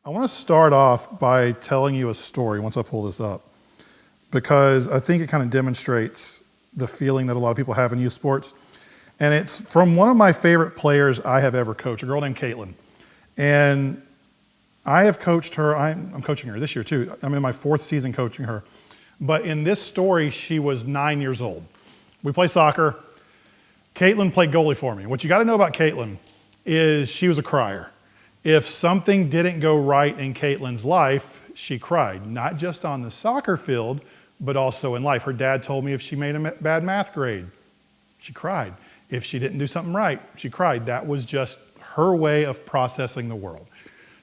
I want to start off by telling you a story once I pull this up, because I think it kind of demonstrates the feeling that a lot of people have in youth sports. And it's from one of my favorite players I have ever coached, a girl named Caitlin. And I have coached her, I'm coaching her this year too. I'm in my 4th season coaching her. But in this story, she was 9 years old. We play soccer. Caitlin played goalie for me. What you got to know about Caitlin is she was a crier. If something didn't go right in Caitlin's life, she cried, not just on the soccer field, but also in life. Her dad told me if she made a bad math grade, she cried. If she didn't do something right, she cried. That was just her way of processing the world.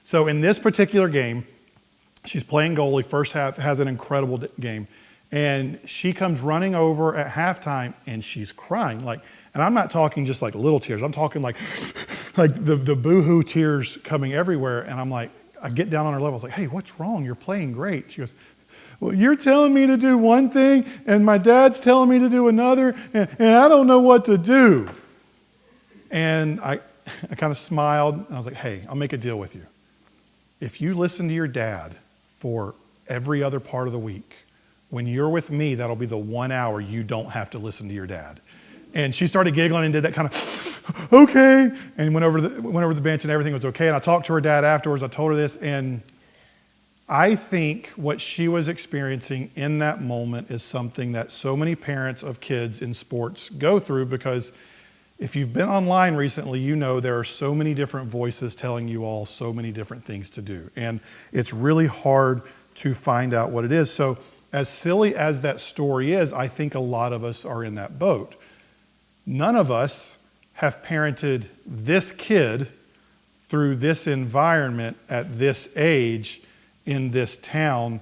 So in this particular game, she's playing goalie, first half, has an incredible game. And she comes running over at halftime and she's crying. And I'm not talking just like little tears. I'm talking like the boo-hoo tears coming everywhere. And I'm like, I get down on her level. I was like, hey, what's wrong? You're playing great. She goes, well, you're telling me to do one thing and my dad's telling me to do another and I don't know what to do. And I kind of smiled and I was like, hey, I'll make a deal with you. If you listen to your dad for every other part of the week, when you're with me, that'll be the 1 hour you don't have to listen to your dad. And she started giggling and did that kind of, okay, and went over the bench and everything was okay. And I talked to her dad afterwards. I told her this, and I think what she was experiencing in that moment is something that so many parents of kids in sports go through, because if you've been online recently, you know there are so many different voices telling you all so many different things to do. And it's really hard to find out what it is. So as silly as that story is, I think a lot of us are in that boat. None of us have parented this kid through this environment at this age, in this town,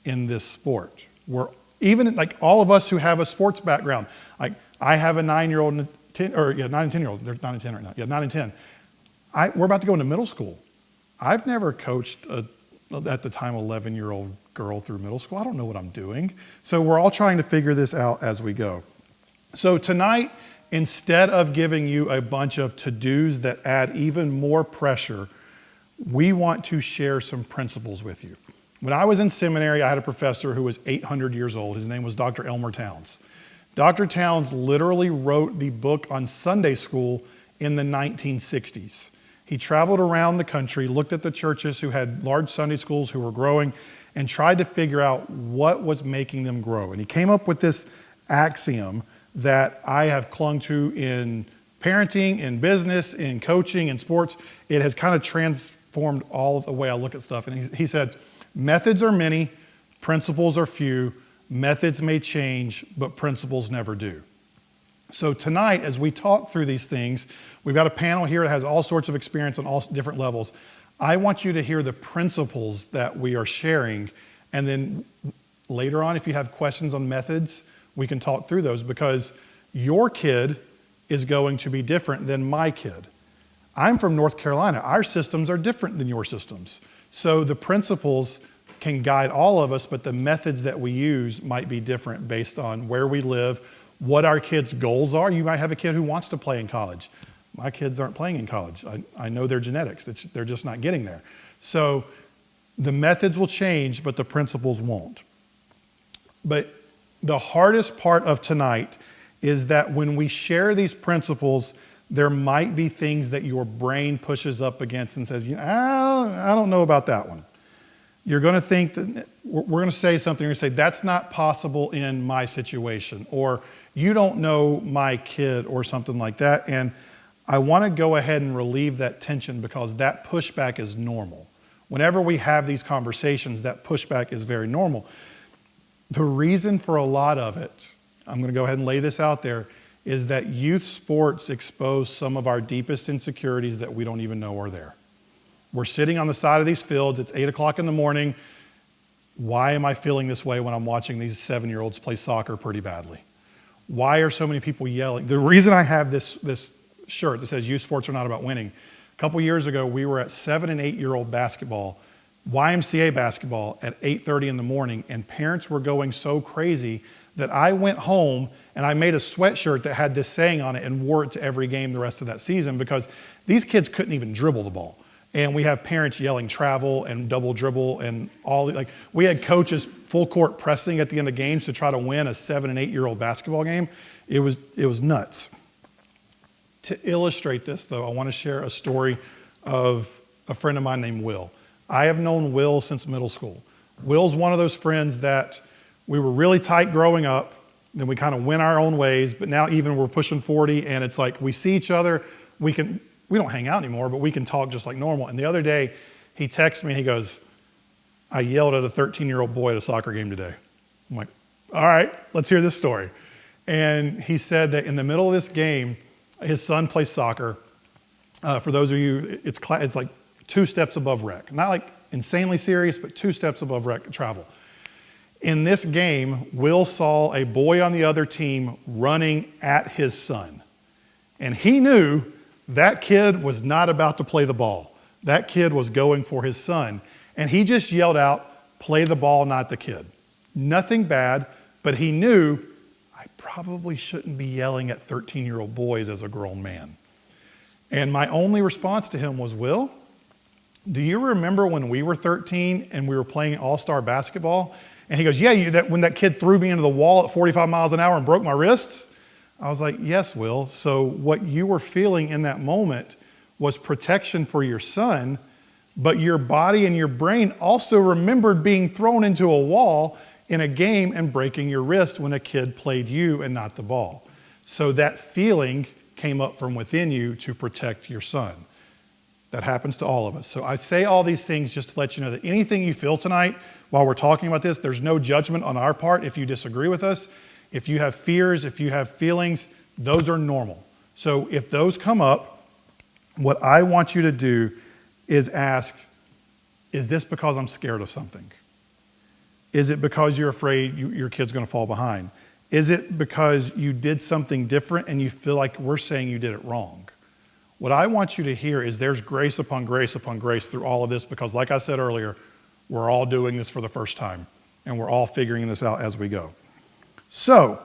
in this sport. We're even like all of us who have a sports background. Like I have a 9-year-old and 9 and 10-year-old. They're 9 and 10 right now. Yeah, 9 and 10. We're about to go into middle school. I've never coached at the time 11-year-old girl through middle school. I don't know what I'm doing. So we're all trying to figure this out as we go. So tonight, instead of giving you a bunch of to-dos that add even more pressure, we want to share some principles with you. When I was in seminary, I had a professor who was 800 years old. His name was Dr. Elmer Towns. Dr. Towns literally wrote the book on Sunday school in the 1960s. He traveled around the country, looked at the churches who had large Sunday schools who were growing, and tried to figure out what was making them grow. And he came up with this axiom that I have clung to in parenting, in business, in coaching, in sports. It has kind of transformed all of the way I look at stuff. And he said, methods are many, principles are few. Methods may change, but principles never do. So tonight, as we talk through these things, we've got a panel here that has all sorts of experience on all different levels. I want you to hear the principles that we are sharing. And then later on, if you have questions on methods, we can talk through those, because your kid is going to be different than my kid. I'm from North Carolina. Our systems are different than your systems. So the principles can guide all of us, but the methods that we use might be different based on where we live, what our kids' goals are. You might have a kid who wants to play in college. My kids aren't playing in college. I know their genetics. They're just not getting there. So the methods will change, but the principles won't. But the hardest part of tonight is that when we share these principles, there might be things that your brain pushes up against and says, I don't know about that one. You're going to think that we're going to say something, you're going to say, that's not possible in my situation, or you don't know my kid, or something like that. And I want to go ahead and relieve that tension, because that pushback is normal. Whenever we have these conversations, that pushback is very normal. The reason for a lot of it, I'm going to go ahead and lay this out there, is that youth sports expose some of our deepest insecurities that we don't even know are there. We're sitting on the side of these fields, it's 8 o'clock in the morning. Why am I feeling this way when I'm watching these 7-year-olds play soccer pretty badly? Why are so many people yelling? The reason I have this shirt that says youth sports are not about winning, a couple years ago we were at 7 and 8-year-old basketball, YMCA basketball at 8:30 in the morning, and parents were going so crazy that I went home and I made a sweatshirt that had this saying on it and wore it to every game the rest of that season, because these kids couldn't even dribble the ball. And we have parents yelling travel and double dribble and like we had coaches full court pressing at the end of games to try to win a 7 and 8 year old basketball game. It was nuts. To illustrate this though, I want to share a story of a friend of mine named Will. I have known Will since middle school. Will's one of those friends that we were really tight growing up, then we kind of went our own ways, but now even we're pushing 40 and it's like we see each other, we don't hang out anymore, but we can talk just like normal. And the other day, he texts me, he goes, I yelled at a 13-year-old boy at a soccer game today. I'm like, all right, let's hear this story. And he said that in the middle of this game, his son plays soccer. For those of you, it's like 2 steps above rec. Not like insanely serious, but 2 steps above rec travel. In this game, Will saw a boy on the other team running at his son. And he knew that kid was not about to play the ball. That kid was going for his son. And he just yelled out, play the ball, not the kid. Nothing bad, but he knew I probably shouldn't be yelling at 13-year-old boys as a grown man. And my only response to him was, Will, do you remember when we were 13 and we were playing all-star basketball? And he goes, yeah, when that kid threw me into the wall at 45 miles an hour and broke my wrists? I was like, yes, Will. So what you were feeling in that moment was protection for your son, but your body and your brain also remembered being thrown into a wall in a game and breaking your wrist when a kid played you and not the ball. So that feeling came up from within you to protect your son. That happens to all of us. So I say all these things just to let you know that anything you feel tonight while we're talking about this, there's no judgment on our part if you disagree with us. If you have fears, if you have feelings, those are normal. So if those come up, what I want you to do is ask, is this because I'm scared of something? Is it because you're afraid your kid's going to fall behind? Is it because you did something different and you feel like we're saying you did it wrong? What I want you to hear is there's grace upon grace upon grace through all of this because, like I said earlier, we're all doing this for the first time and we're all figuring this out as we go. So,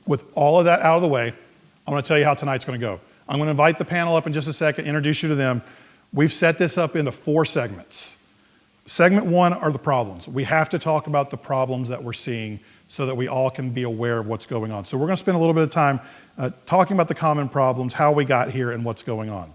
with all of that out of the way, I want to tell you how tonight's going to go. I'm going to invite the panel up in just a second, introduce you to them. We've set this up into 4 segments. Segment 1 are the problems. We have to talk about the problems that we're seeing so that we all can be aware of what's going on. So we're going to spend a little bit of time talking about the common problems, how we got here, and what's going on.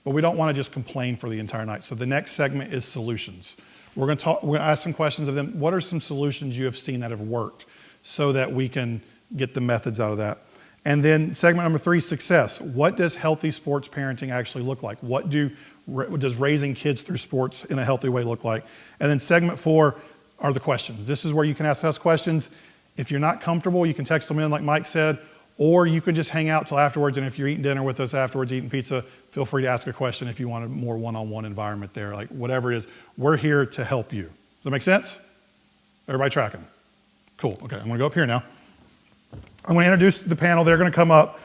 But we don't want to just complain for the entire night. So the next segment is solutions. We're going to ask some questions of them. What are some solutions you have seen that have worked so that we can get the methods out of that? And then segment number 3, success. What does healthy sports parenting actually look like? What does raising kids through sports in a healthy way look like? And then segment 4 are the questions. This is where you can ask us questions. If you're not comfortable, you can text them in like Mike said, or you can just hang out till afterwards. And if you're eating dinner with us afterwards, eating pizza, feel free to ask a question if you want a more one-on-one environment there, like whatever it is. We're here to help you. Does that make sense? Everybody tracking? Cool. Okay, I'm going to go up here now. I'm going to introduce the panel. They're going to come up.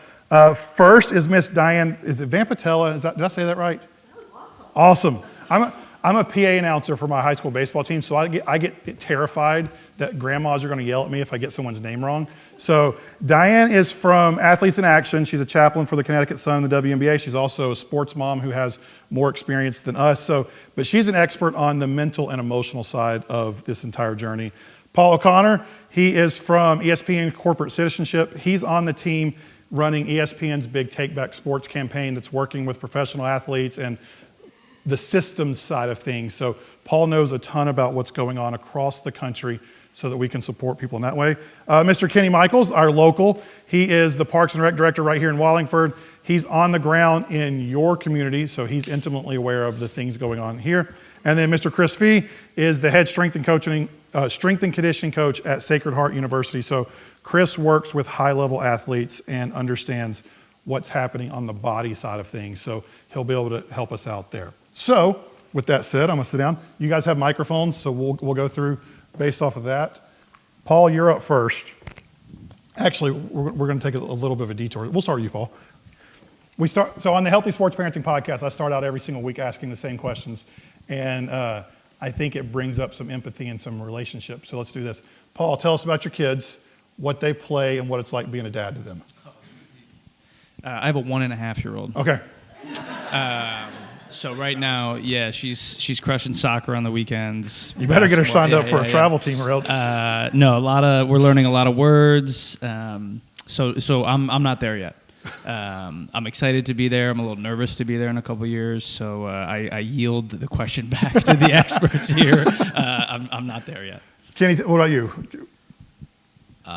First is Miss Diane. Is it Vampatella? Did I say that right? That was awesome. Awesome. I'm a PA announcer for my high school baseball team, so I get terrified that grandmas are going to yell at me if I get someone's name wrong. So Diane is from Athletes in Action. She's a chaplain for the Connecticut Sun and the WNBA. She's also a sports mom who has more experience than us. But she's an expert on the mental and emotional side of this entire journey. Paul O'Connor, he is from ESPN Corporate Citizenship. He's on the team running ESPN's big Take Back Sports campaign that's working with professional athletes and the systems side of things. So Paul knows a ton about what's going on across the country so that we can support people in that way. Mr. Kenny Michaels, our local, he is the Parks and Rec Director right here in Wallingford. He's on the ground in your community, so he's intimately aware of the things going on here. And then Mr. Chris Fee is the head strength and conditioning coach at Sacred Heart University. So Chris works with high-level athletes and understands what's happening on the body side of things. So he'll be able to help us out there. So with that said, I'm gonna sit down. You guys have microphones, so we'll go through based off of that. Paul, you're up first. Actually, we're gonna take a little bit of a detour. We'll start with you, Paul. So on the Healthy Sports Parenting Podcast, I start out every single week asking the same questions. And I think it brings up some empathy and some relationships. So let's do this. Paul, tell us about your kids, what they play, and what it's like being a dad to them. I have a 1.5-year-old. Okay. So right now, yeah, she's crushing soccer on the weekends. You better get her signed up for a travel yeah. team, or else. No, we're learning a lot of words. So I'm not there yet. I'm excited to be there. I'm a little nervous to be there in a couple years. So I yield the question back to the experts here. I'm not there yet. Kenny, what about you?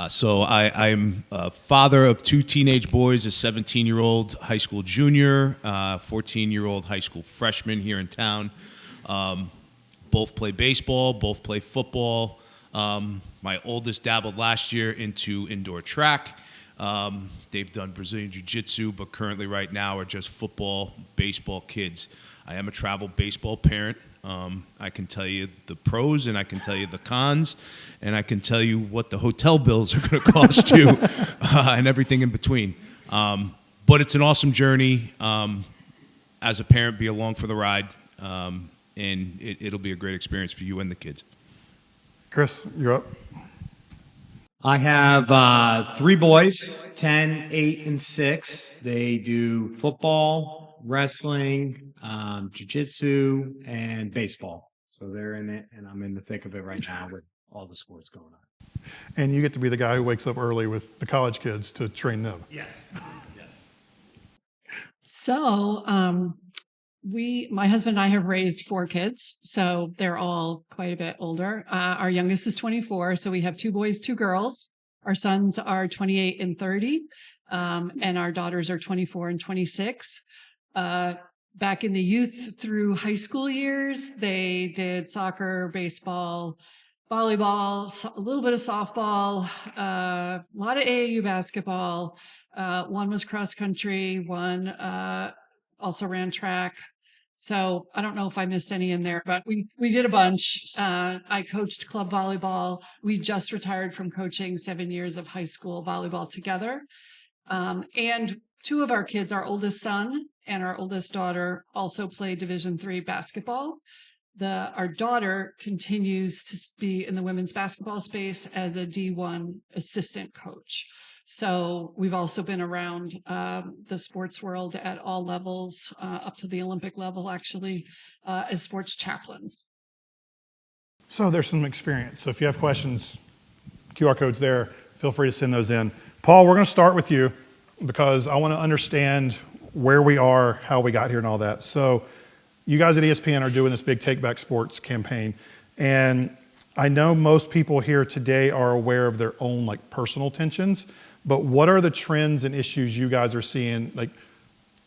So I'm a father of 2 teenage boys, a 17-year-old high school junior, 14-year-old high school freshman here in town. Both play baseball, both play football. My oldest dabbled last year into indoor track. They've done Brazilian Jiu-Jitsu, but currently right now are just football, baseball kids. I am a travel baseball parent. I can tell you the pros, and I can tell you the cons, and I can tell you what the hotel bills are going to cost you, and everything in between. But it's an awesome journey. As a parent, be along for the ride, and it'll be a great experience for you and the kids. Chris, you're up. I have 3 boys, 10, 8, and 6. They do football, wrestling, jiu-jitsu, and baseball. So they're in it, and I'm in the thick of it right now with all the sports going on. And you get to be the guy who wakes up early with the college kids to train them. Yes. So my husband and I have raised 4 kids, so they're all quite a bit older. Our youngest is 24, so we have 2 boys, 2 girls. Our sons are 28 and 30, and our daughters are 24 and 26. Back in the youth through high school years, they did soccer, baseball, volleyball, a little bit of softball, a lot of AAU basketball. One was cross country, one also ran track. So I don't know if I missed any in there, but we did a bunch. I coached club volleyball. We just retired from coaching 7 years of high school volleyball together. And 2 of our kids, our oldest son and our oldest daughter, also play Division III basketball. Our daughter continues to be in the women's basketball space as a D1 assistant coach. So we've also been around the sports world at all levels, up to the Olympic level, actually, as sports chaplains. So there's some experience. So if you have questions, QR code's there. Feel free to send those in. Paul, we're going to start with you because I want to understand where we are, how we got here, and all that. So you guys at ESPN are doing this big Take Back Sports campaign, and I know most people here today are aware of their own like personal tensions, but what are the trends and issues you guys are seeing like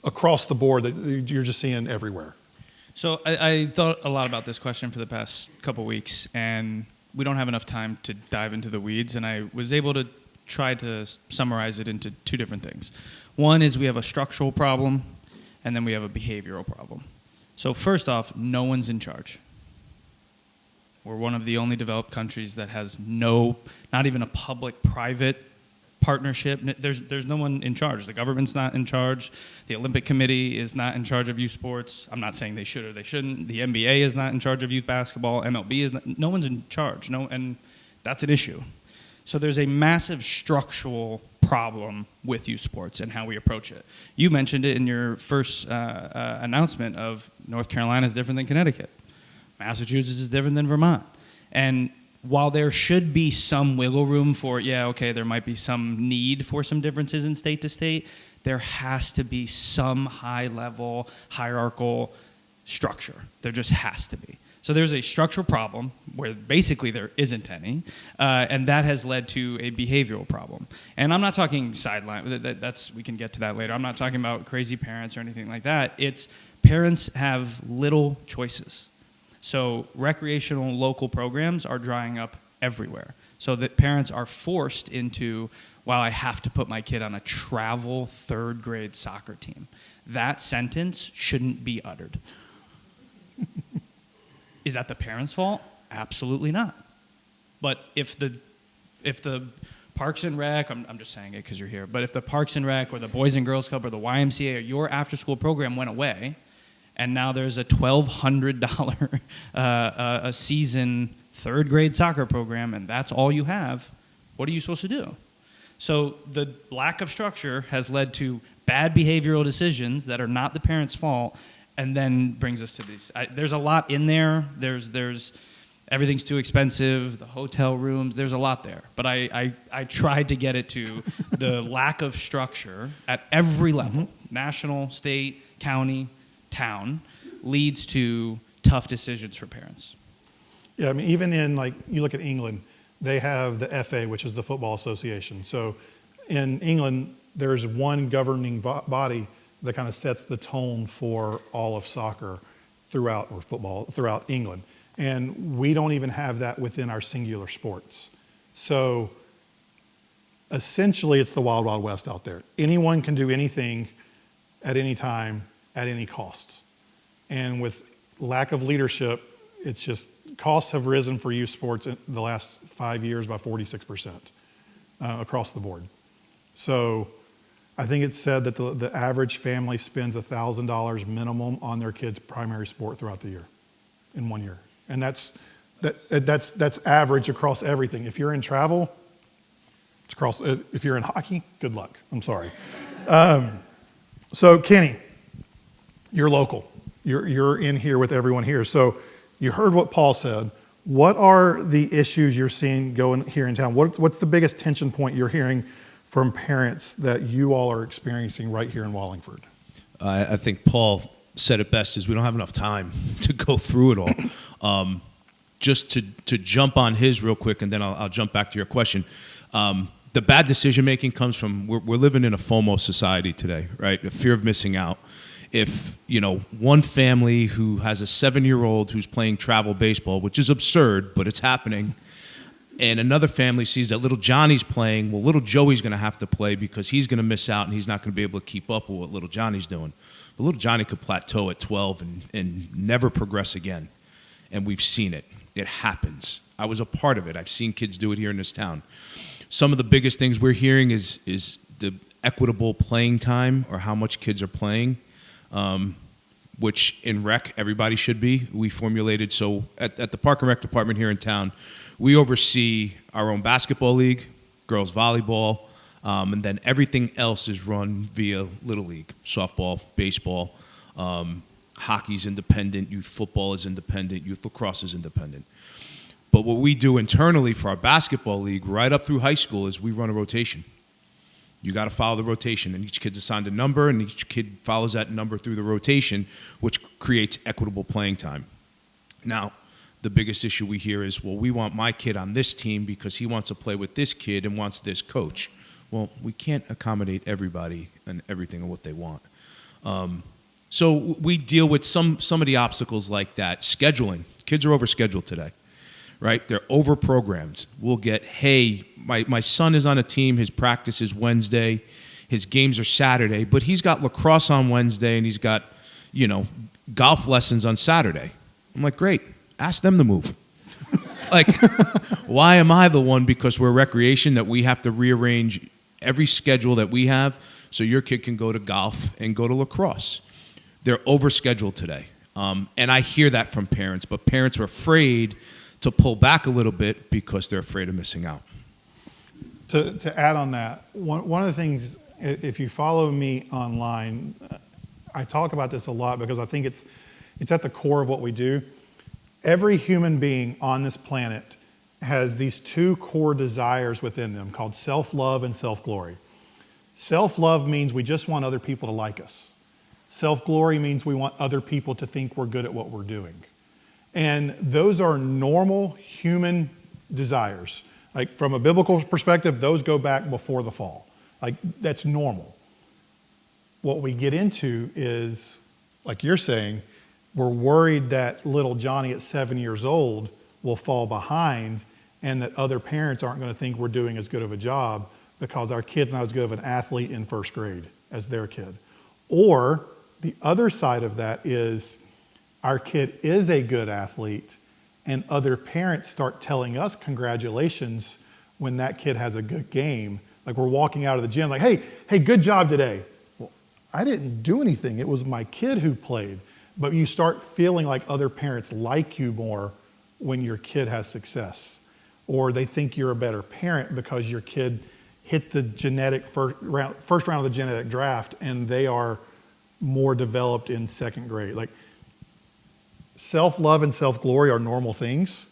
across the board that you're just seeing everywhere? So I thought a lot about this question for the past couple weeks, and we don't have enough time to dive into the weeds, and I was able to try to summarize it into 2 different things. One is we have a structural problem, and then we have a behavioral problem. So first off, no one's in charge. We're one of the only developed countries that has not even a public-private partnership. There's no one in charge. The government's not in charge. The Olympic Committee is not in charge of youth sports. I'm not saying they should or they shouldn't. The NBA is not in charge of youth basketball. MLB is not. No one's in charge. And that's an issue. So there's a massive structural problem with youth sports and how we approach it. You mentioned it in your first announcement of North Carolina is different than Connecticut. Massachusetts is different than Vermont. And while there should be some wiggle room for, there might be some need for some differences in state to state, there has to be some high-level hierarchical structure. There just has to be. So there's a structural problem where basically there isn't any, and that has led to a behavioral problem. And I'm not talking sideline. We can get to that later. I'm not talking about crazy parents or anything like that. It's parents have little choices. So recreational local programs are drying up everywhere. So that parents are forced into, I have to put my kid on a travel 3rd grade soccer team. That sentence shouldn't be uttered. Is that the parents' fault? Absolutely not. But if the Parks and Rec, I'm just saying it because you're here, but if the Parks and Rec or the Boys and Girls Club or the YMCA or your after-school program went away, and now there's a $1,200 a season 3rd grade soccer program, and that's all you have, what are you supposed to do? So the lack of structure has led to bad behavioral decisions that are not the parents' fault, and then brings us to these. There's a lot in there. There's everything's too expensive. The hotel rooms. There's a lot there. But I tried to get it to the lack of structure at every level, national, state, county, town, leads to tough decisions for parents. Yeah, I mean, even in, like, you look at England, they have the FA, which is the Football Association. So in England, there's one governing body that kind of sets the tone for all of soccer throughout, or football, throughout England. And we don't even have that within our singular sports. So essentially, it's the wild, wild west out there. Anyone can do anything at any time, at any cost. And with lack of leadership, it's just, costs have risen for youth sports in the last 5 years by 46% across the board. So I think it's said that the average family spends $1,000 minimum on their kid's primary sport throughout the year, in 1 year. And that's average across everything. If you're in travel, it's across. If you're in hockey, good luck. I'm sorry. So Kenny, you're local. You're in here with everyone here. So you heard what Paul said. What are the issues you're seeing going here in town? What's the biggest tension point you're hearing from parents that you all are experiencing right here in Wallingford? I think Paul said it best, is we don't have enough time to go through it all. Just to jump on his real quick, and then I'll jump back to your question. The bad decision making comes from, we're living in a FOMO society today, right? A fear of missing out. If, one family who has a 7-year-old who's playing travel baseball, which is absurd, but it's happening, and another family sees that little Johnny's playing, well, little Joey's going to have to play because he's going to miss out and he's not going to be able to keep up with what little Johnny's doing. But little Johnny could plateau at 12 and never progress again. And we've seen it. It happens. I was a part of it. I've seen kids do it here in this town. Some of the biggest things we're hearing is the equitable playing time, or how much kids are playing, which in rec, everybody should be. We formulated, so at the Park and Rec department here in town, we oversee our own basketball league, girls volleyball, and then everything else is run via Little League, softball, baseball, hockey's independent, youth football is independent, youth lacrosse is independent. But what we do internally for our basketball league right up through high school is we run a rotation. You got to follow the rotation, and each kid's assigned a number, and each kid follows that number through the rotation, which creates equitable playing time. Now, the biggest issue we hear is, well, we want my kid on this team because he wants to play with this kid and wants this coach. Well, we can't accommodate everybody and everything and what they want. So we deal with some of the obstacles like that. Scheduling. Kids are overscheduled today, right? They're over-programmed. We'll get, hey, my son is on a team, his practice is Wednesday, his games are Saturday, but he's got lacrosse on Wednesday and he's got, golf lessons on Saturday. I'm like, great. Ask them to move. Like, why am I the one, because we're recreation, that we have to rearrange every schedule that we have so your kid can go to golf and go to lacrosse? They're overscheduled today. And I hear that from parents, but parents are afraid to pull back a little bit because they're afraid of missing out. To add on that, one of the things, if you follow me online, I talk about this a lot because I think it's at the core of what we do. Every human being on this planet has these two core desires within them called self-love and self-glory. Self-love means we just want other people to like us. Self-glory means we want other people to think we're good at what we're doing. And those are normal human desires. Like, from a biblical perspective, those go back before the fall. Like, that's normal. What we get into is, like you're saying, we're worried that little Johnny at 7 years old will fall behind and that other parents aren't going to think we're doing as good of a job because our kid's not as good of an athlete in first grade as their kid. Or the other side of that is our kid is a good athlete and other parents start telling us congratulations when that kid has a good game. Like, we're walking out of the gym like, hey, good job today. Well, I didn't do anything. It was my kid who played. But you start feeling like other parents like you more when your kid has success. Or they think you're a better parent because your kid hit the genetic first round of the genetic draft and they are more developed in second grade. Like self-love and self-glory are normal things,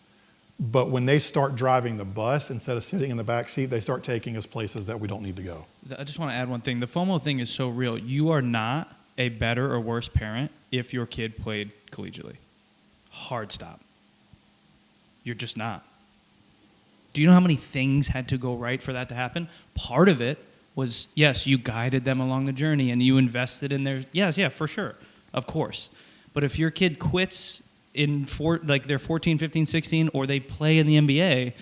but when they start driving the bus, instead of sitting in the back seat, they start taking us places that we don't need to go. I just want to add one thing. The FOMO thing is so real. You are not a better or worse parent if your kid played collegiately. Hard stop. You're just not. Do you know how many things had to go right for that to happen? Part of it was, yes, you guided them along the journey and you invested in their, yes, yeah, for sure, of course. But if your kid quits they're 14, 15, 16, or they play in the NBA,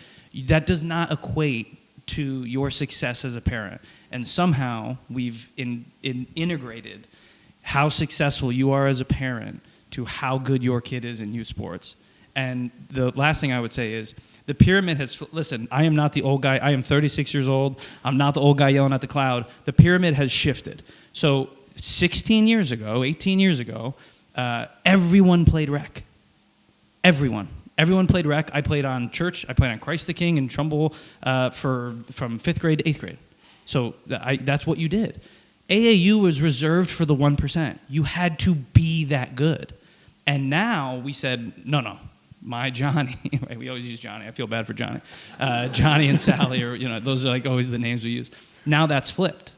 that does not equate to your success as a parent. And somehow we've integrated how successful you are as a parent to how good your kid is in youth sports. And the last thing I would say is the pyramid has, listen, I am not the old guy. I am 36 years old. I'm not the old guy yelling at the cloud. The pyramid has shifted. So 16 years ago, 18 years ago, everyone played rec. Everyone played rec. I played on church. I played on Christ the King in Trumbull from 5th grade to 8th grade. So that's what you did. AAU was reserved for the 1%. You had to be that good. And now we said, no, my Johnny, we always use Johnny. I feel bad for Johnny. Johnny and Sally, those are like always the names we use. Now that's flipped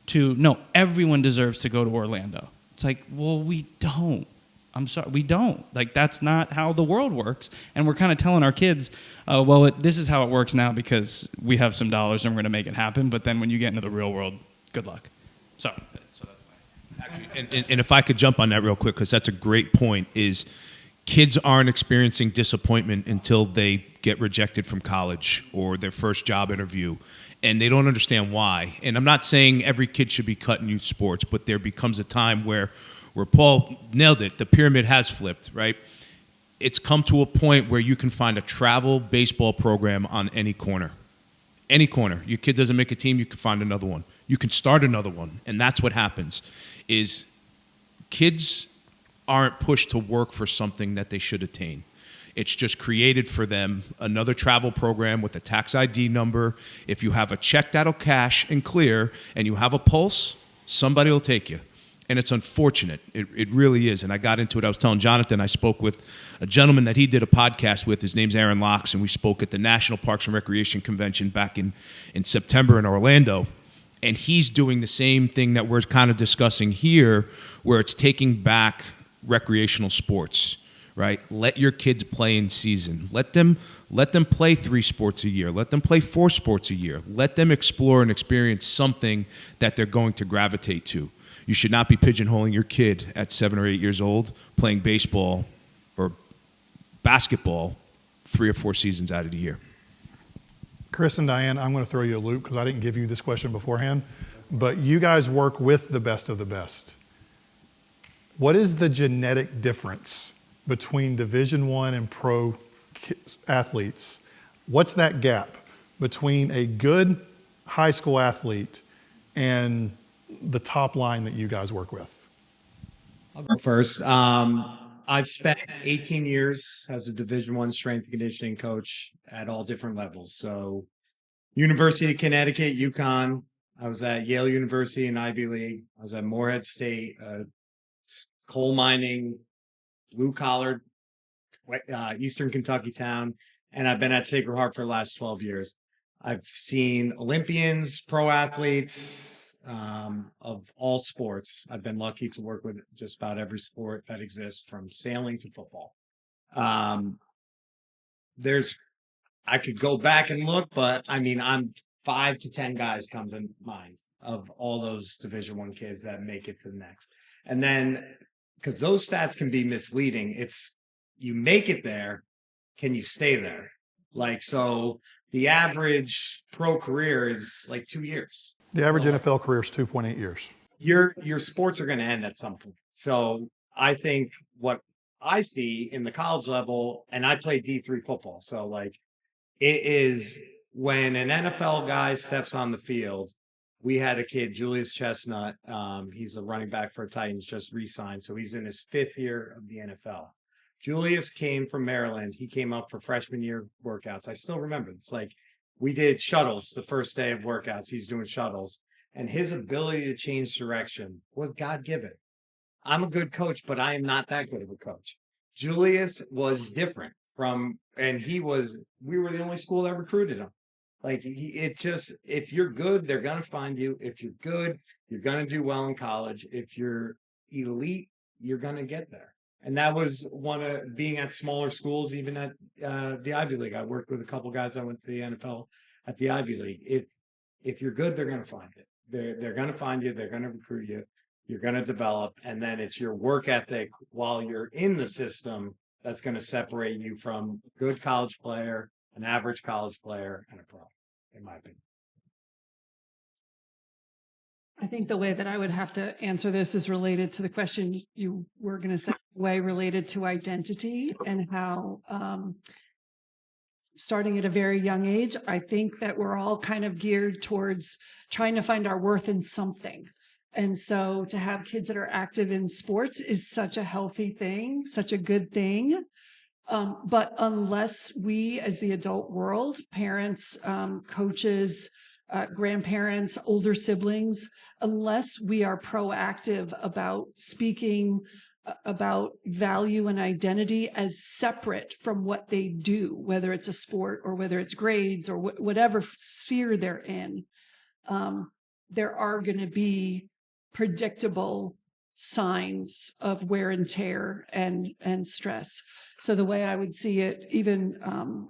to, no, everyone deserves to go to Orlando. It's like, well, we don't. I'm sorry, we don't. Like, that's not how the world works. And we're kind of telling our kids, this is how it works now because we have some dollars and we're going to make it happen. But then when you get into the real world, good luck. So that's why. Actually, and if I could jump on that real quick, because that's a great point, is kids aren't experiencing disappointment until they get rejected from college or their first job interview, and they don't understand why. And I'm not saying every kid should be cut in youth sports, but there becomes a time where Paul nailed it, the pyramid has flipped, right? It's come to a point where you can find a travel baseball program on any corner. Any corner. Your kid doesn't make a team, you can find another one. You can start another one. And that's what happens, is kids aren't pushed to work for something that they should attain. It's just created for them another travel program with a tax ID number. If you have a check that'll cash and clear and you have a pulse, somebody will take you. And it's unfortunate. It really is. And I got into it. I was telling Jonathan, I spoke with a gentleman that he did a podcast with. His name's Aaron Locks, and we spoke at the National Parks and Recreation Convention back in September in Orlando. And he's doing the same thing that we're kind of discussing here, where it's taking back recreational sports, right? Let your kids play in season. Let them play 3 sports a year. Let them play 4 sports a year. Let them explore and experience something that they're going to gravitate to. You should not be pigeonholing your kid at 7 or 8 years old playing baseball or basketball 3 or 4 seasons out of the year. Chris and Diane, I'm going to throw you a loop because I didn't give you this question beforehand, but you guys work with the best of the best. What is the genetic difference between Division I and pro athletes? What's that gap between a good high school athlete and the top line that you guys work with? I'll go first. I've spent 18 years as a Division I strength and conditioning coach at all different levels. So University of Connecticut, UConn. I was at Yale University in Ivy League. I was at Morehead State, coal mining, blue-collar, Eastern Kentucky town. And I've been at Sacred Heart for the last 12 years. I've seen Olympians, pro athletes, of all sports. I've been lucky to work with just about every sport that exists, from sailing to football. I could go back and look, but I mean, I'm 5 to 10 guys comes in mind of all those Division I kids that make it to the next. And then, because those stats can be misleading, it's you make it there, can you stay there? Like, so the average pro career is like 2 years. The average NFL career is 2.8 years. Your sports are going to end at some point. So I think what I see in the college level, and I play D3 football. So like, it is when an NFL guy steps on the field. We had a kid, Julius Chestnut. He's a running back for Titans, just re-signed. So he's in his 5th year of the NFL. Julius came from Maryland. He came up for freshman year workouts. I still remember. It's like we did shuttles the first day of workouts. He's doing shuttles. And his ability to change direction was God-given. I'm a good coach, but I am not that good of a coach. Julius was different and we were the only school that recruited him. Like if you're good, they're going to find you. If you're good, you're going to do well in college. If you're elite, you're going to get there. And that was one of being at smaller schools, even at the Ivy League. I worked with a couple guys that went to the NFL at the Ivy League. If you're good, they're going to find it. They're going to find you. They're going to recruit you. You're going to develop. And then it's your work ethic while you're in the system that's going to separate you from a good college player, an average college player, and a pro, in my opinion. I think the way that I would have to answer this is related to the question you were going to say, related to identity and how starting at a very young age, I think that we're all kind of geared towards trying to find our worth in something. And so to have kids that are active in sports is such a healthy thing, such a good thing. But unless we, as the adult world, parents, coaches, grandparents, older siblings, unless we are proactive about speaking about value and identity as separate from what they do, whether it's a sport or whether it's grades or whatever sphere they're in, there are going to be predictable signs of wear and tear and stress. So the way I would see it, even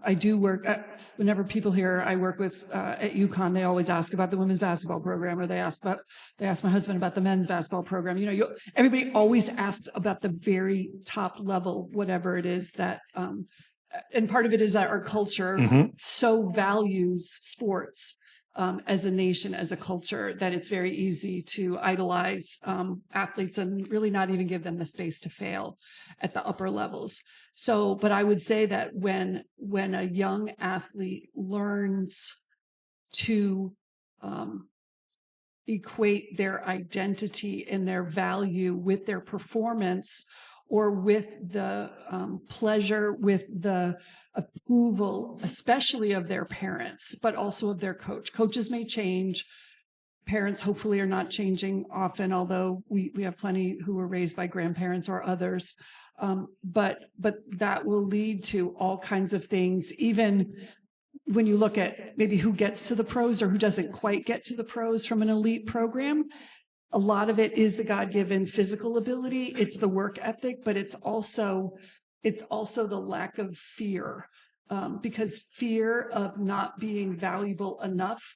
I do work whenever people hear I work with at UConn, they always ask about the women's basketball program, or they ask my husband about the men's basketball program. You know, everybody always asks about the very top level, whatever it is that. And part of it is that our culture so values sports as a nation, as a culture, that it's very easy to idolize athletes and really not even give them the space to fail at the upper levels. So, but I would say that when a young athlete learns to equate their identity and their value with their performance, or with the pleasure, with the approval, especially of their parents, but also of their coach. Coaches may change. Parents hopefully are not changing often, although we have plenty who were raised by grandparents or others. But that will lead to all kinds of things, even when you look at maybe who gets to the pros or who doesn't quite get to the pros from an elite program. A lot of it is the God-given physical ability. It's the work ethic, but it's also the lack of fear, because fear of not being valuable enough,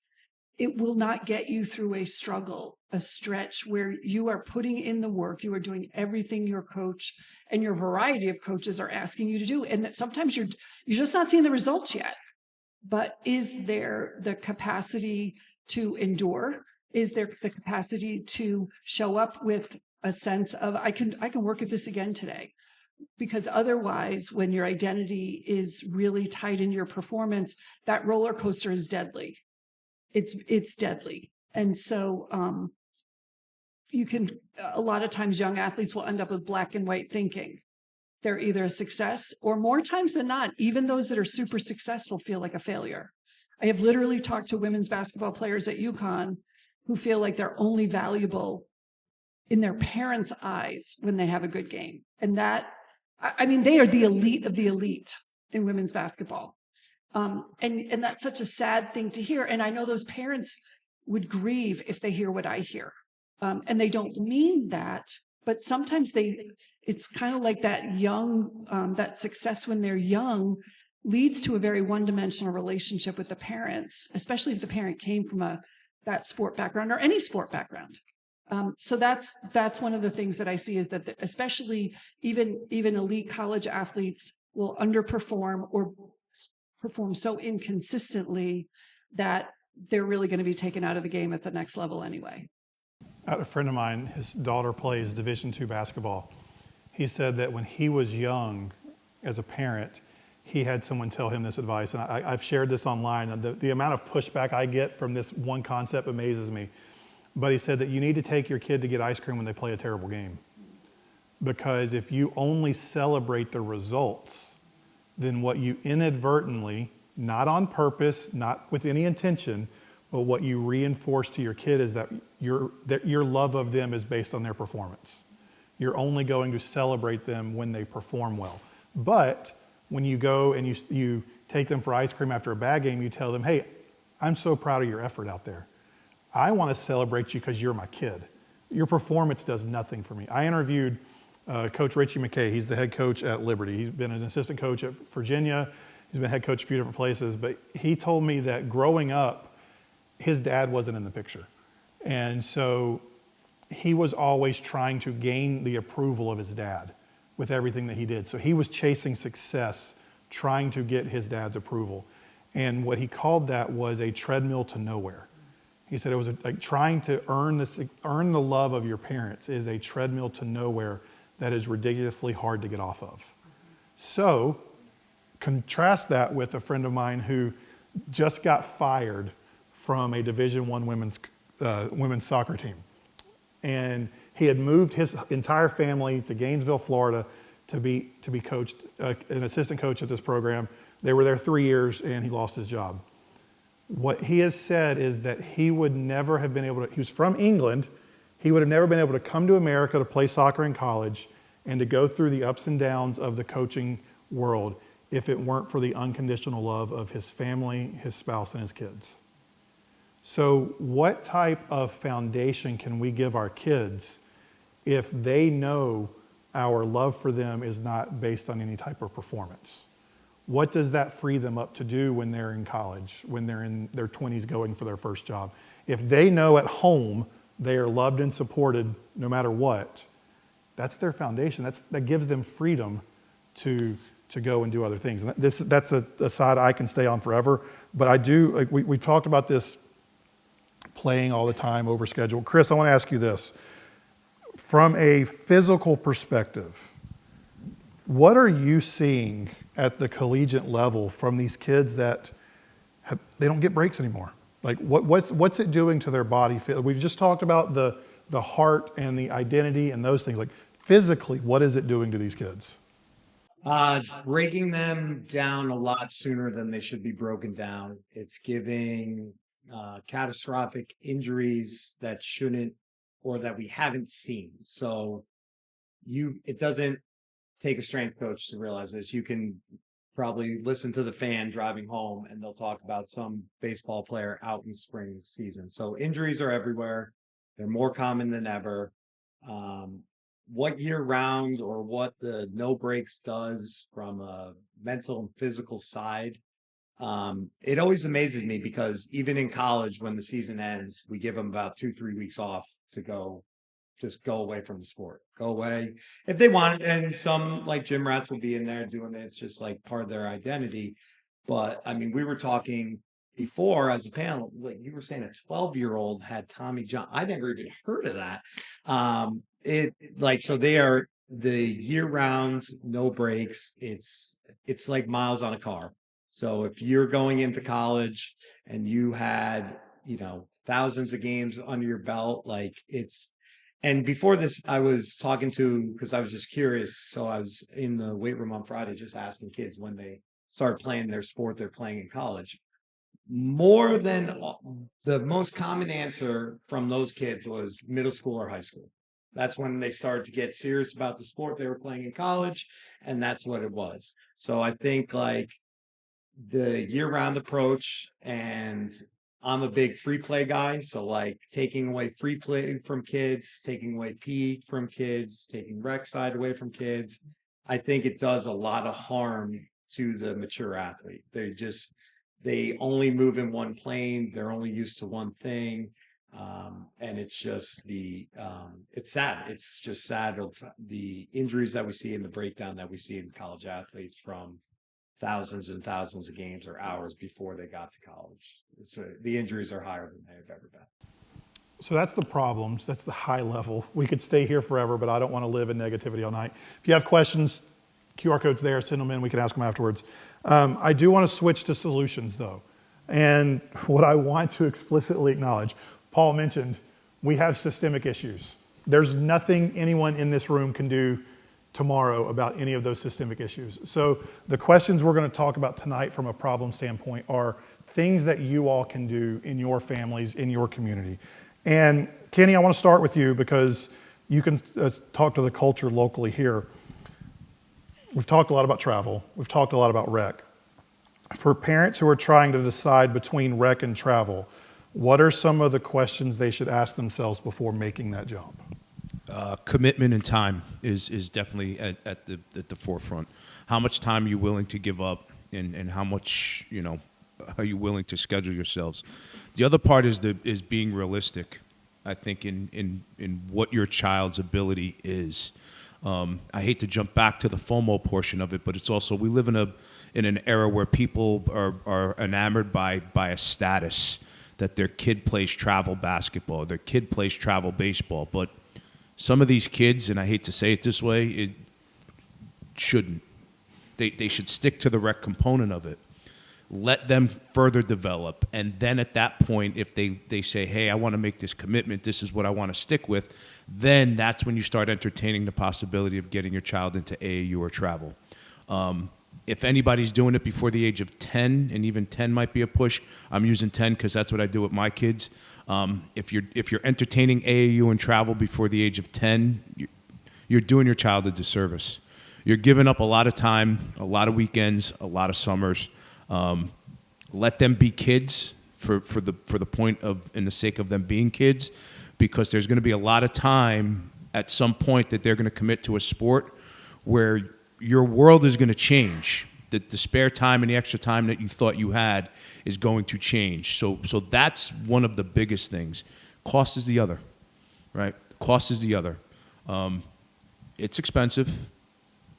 it will not get you through a struggle, a stretch where you are putting in the work. You are doing everything your coach and your variety of coaches are asking you to do. And that sometimes you're just not seeing the results yet. But is there the capacity to endure? Is there the capacity to show up with a sense of, I can work at this again today? Because otherwise, when your identity is really tied into your performance, that roller coaster is deadly. It's deadly. And so a lot of times young athletes will end up with black and white thinking. They're either a success, or more times than not, even those that are super successful feel like a failure. I have literally talked to women's basketball players at UConn who feel like they're only valuable in their parents' eyes when they have a good game. And that, I mean, they are the elite of the elite in women's basketball. And that's such a sad thing to hear. And I know those parents would grieve if they hear what I hear. And they don't mean that, but sometimes it's kind of like that success when they're young leads to a very one-dimensional relationship with the parents, especially if the parent came from that sport background or any sport background. So that's one of the things that I see, is that especially even elite college athletes will underperform or perform so inconsistently that they're really going to be taken out of the game at the next level anyway. A friend of mine, his daughter plays Division II basketball. He said that when he was young, as a parent, he had someone tell him this advice, and I've shared this online, and the amount of pushback I get from this one concept amazes me. But he said that you need to take your kid to get ice cream when they play a terrible game. Because if you only celebrate the results, then what you inadvertently, not on purpose, not with any intention, but what you reinforce to your kid is that your love of them is based on their performance. You're only going to celebrate them when they perform well. But when you go and you take them for ice cream after a bad game, you tell them, hey, I'm so proud of your effort out there. I want to celebrate you because you're my kid. Your performance does nothing for me. I interviewed Coach Richie McKay. He's the head coach at Liberty. He's been an assistant coach at Virginia. He's been head coach a few different places. But he told me that growing up, his dad wasn't in the picture. And so he was always trying to gain the approval of his dad with everything that he did. So he was chasing success, trying to get his dad's approval. And what he called that was a treadmill to nowhere. He said it was like trying to earn the love of your parents is a treadmill to nowhere that is ridiculously hard to get off of. So contrast that with a friend of mine who just got fired from a Division I women's soccer team. And he had moved his entire family to Gainesville, Florida to be coached, an assistant coach at this program. They were there 3 years and he lost his job. What he has said is that he would never have been able to, he was from England, he would have never been able to come to America to play soccer in college and to go through the ups and downs of the coaching world if it weren't for the unconditional love of his family, his spouse, and his kids. So what type of foundation can we give our kids if they know our love for them is not based on any type of performance? What does that free them up to do when they're in college, when they're in their 20s going for their first job? If they know at home they are loved and supported no matter what, that's their foundation. That gives them freedom to go and do other things. And that's a side I can stay on forever. But I do, like we talked about this playing all the time over schedule. Chris, I want to ask you this. From a physical perspective, what are you seeing at the collegiate level from these kids that they don't get breaks anymore? Like what's it doing to their body? We've just talked about the heart and the identity and those things. Like physically, what is it doing to these kids? It's breaking them down a lot sooner than they should be broken down. It's giving catastrophic injuries that shouldn't or that we haven't seen. So it doesn't take a strength coach to realize this. You can probably listen to the fan driving home and they'll talk about some baseball player out in spring season. So injuries are everywhere. They're more common than ever. What year round or what the no breaks does from a mental and physical side, it always amazes me because even in college, when the season ends, we give them about 2-3 weeks off to just go away from the sport, go away if they want. And some like gym rats will be in there doing it. It's just like part of their identity. But I mean, we were talking before as a panel, like you were saying, a 12-year-old had Tommy John. I never even heard of that. So they are the year round, no breaks. It's like miles on a car. So if you're going into college and you had, thousands of games under your belt, and before this, I was talking because I was just curious. So I was in the weight room on Friday, just asking kids when they start playing their sport they're playing in college. More than the most common answer from those kids was middle school or high school. That's when they started to get serious about the sport they were playing in college. And that's what it was. So I think the year-round approach, and I'm a big free play guy. So taking away free play from kids, taking away PE from kids, taking rec side away from kids, I think it does a lot of harm to the mature athlete. They only move in one plane. They're only used to one thing. And it's just it's sad. It's just sad of the injuries that we see and the breakdown that we see in college athletes from thousands and thousands of games or hours before they got to college. The injuries are higher than they've ever been. So that's the problems. That's the high level. We could stay here forever, but I don't want to live in negativity all night. If you have questions, QR code's there. Send them in. We can ask them afterwards. I do want to switch to solutions, though. And what I want to explicitly acknowledge, Paul mentioned, we have systemic issues. There's nothing anyone in this room can do tomorrow about any of those systemic issues. So the questions we're going to talk about tonight from a problem standpoint are things that you all can do in your families, in your community. And Kenny, I want to start with you because you can talk to the culture locally here. We've talked a lot about travel. We've talked a lot about rec. For parents who are trying to decide between rec and travel, what are some of the questions they should ask themselves before making that jump? Commitment and time is definitely at the forefront. How much time are you willing to give up, and how much, are you willing to schedule yourselves? The other part is being realistic, I think, in what your child's ability is. I hate to jump back to the FOMO portion of it, but it's also, we live in an era where people are enamored by a status that their kid plays travel basketball, their kid plays travel baseball, but some of these kids, and I hate to say it this way, it shouldn't. They should stick to the rec component of it. Let them further develop. And then at that point, if they say, hey, I want to make this commitment, this is what I want to stick with, then that's when you start entertaining the possibility of getting your child into AAU or travel. If anybody's doing it before the age of 10, and even 10 might be a push, I'm using 10 because that's what I do with my kids. If you're entertaining AAU and travel before the age of 10, you're doing your child a disservice. You're giving up a lot of time, a lot of weekends, a lot of summers. Let them be kids for the point of, in the sake of them being kids, because there's going to be a lot of time at some point that they're going to commit to a sport where your world is going to change. The spare time and the extra time that you thought you had is going to change. So that's one of the biggest things. Cost is the other, right? Cost is the other. It's expensive.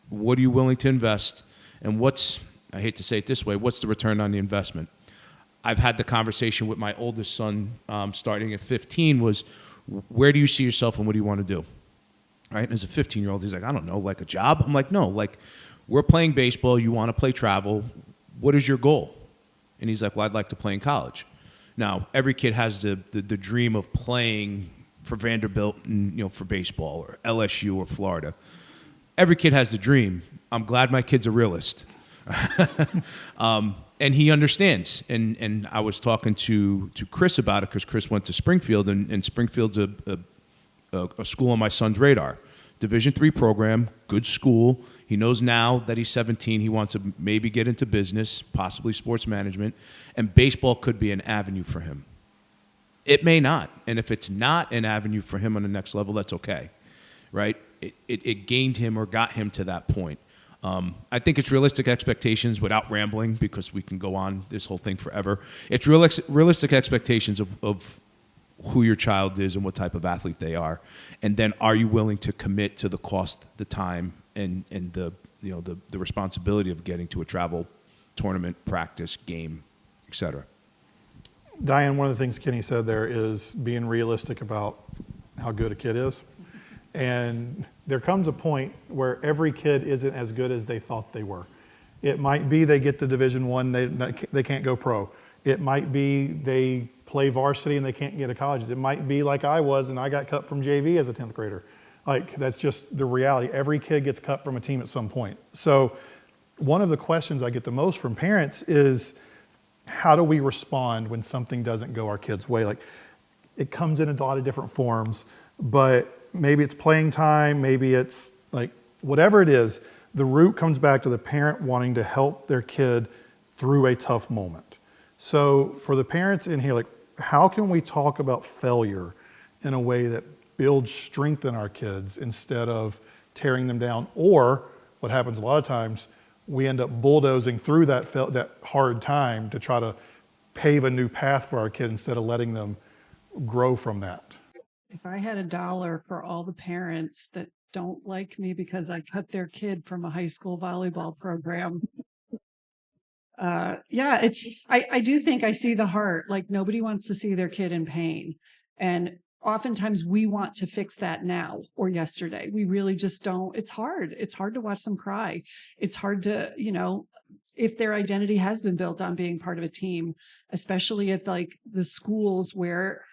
What are you willing to invest? And I hate to say it this way, what's the return on the investment? I've had the conversation with my oldest son starting at 15 was, where do you see yourself and what do you want to do? Right? And as a 15-year-old, he's like, I don't know, like a job? I'm like, no, like we're playing baseball, you want to play travel, what is your goal? And he's like, well, I'd like to play in college. Now, every kid has the dream of playing for Vanderbilt and, for baseball, or LSU or Florida. Every kid has the dream. I'm glad my kid's a realist. And he understands. And I was talking to Chris about it because Chris went to Springfield, and Springfield's a school on my son's radar. Division III program, good school. He knows now that he's 17, he wants to maybe get into business, possibly sports management, and baseball could be an avenue for him. It may not. And if it's not an avenue for him on the next level, that's okay, right? It gained him or got him to that point. I think it's realistic expectations without rambling, because we can go on this whole thing forever. It's realistic expectations of who your child is and what type of athlete they are. And then are you willing to commit to the cost, the time, and the responsibility of getting to a travel tournament, practice, game, etc. Diane, one of the things Kenny said there is being realistic about how good a kid is. And there comes a point where every kid isn't as good as they thought they were. It might be they get to Division I, they can't go pro. It might be they play varsity and they can't get to college. It might be like I was, and I got cut from JV as a 10th grader. Like, that's just the reality. Every kid gets cut from a team at some point. So one of the questions I get the most from parents is, how do we respond when something doesn't go our kid's way? Like, it comes in a lot of different forms, but maybe it's playing time, maybe it's like, whatever it is, the root comes back to the parent wanting to help their kid through a tough moment. So for the parents in here, like, how can we talk about failure in a way that builds strength in our kids instead of tearing them down? Or what happens a lot of times, we end up bulldozing through that hard time to try to pave a new path for our kid instead of letting them grow from that. If I had $1 for all the parents that don't like me because I cut their kid from a high school volleyball program, I do think I see the heart. Like, nobody wants to see their kid in pain. And oftentimes we want to fix that now or yesterday. We really just don't. It's hard. It's hard to watch them cry. It's hard to, if their identity has been built on being part of a team, especially at like the schools where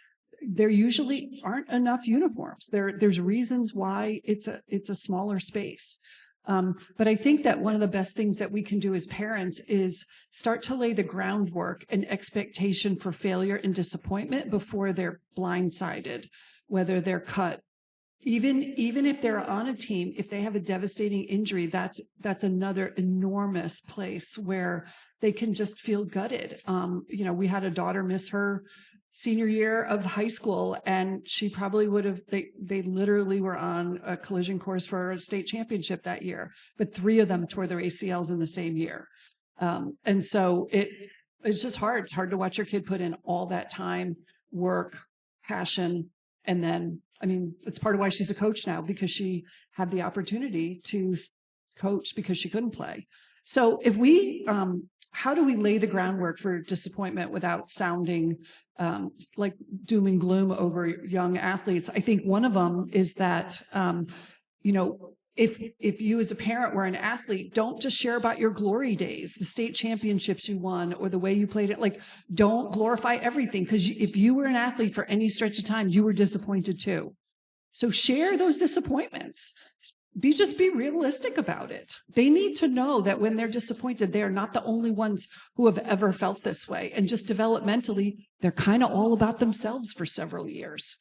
there usually aren't enough uniforms. There's reasons why it's a smaller space. But I think that one of the best things that we can do as parents is start to lay the groundwork and expectation for failure and disappointment before they're blindsided, whether they're cut even if they're on a team, if they have a devastating injury, that's another enormous place where they can just feel gutted. We had a daughter miss her senior year of high school, and she probably would have, they literally were on a collision course for a state championship that year, but 3 of them tore their ACLs in the same year. And so it's just hard. It's hard to watch your kid put in all that time, work, passion, and then, it's part of why she's a coach now, because she had the opportunity to coach because she couldn't play. So if we, how do we lay the groundwork for disappointment without sounding like doom and gloom over young athletes? I think one of them is that, if you as a parent were an athlete, don't just share about your glory days, the state championships you won, or the way you played it. Like, don't glorify everything, because if you were an athlete for any stretch of time, you were disappointed too. So share those disappointments. Be realistic about it. They need to know that when they're disappointed, they are not the only ones who have ever felt this way. And just developmentally, they're kind of all about themselves for several years.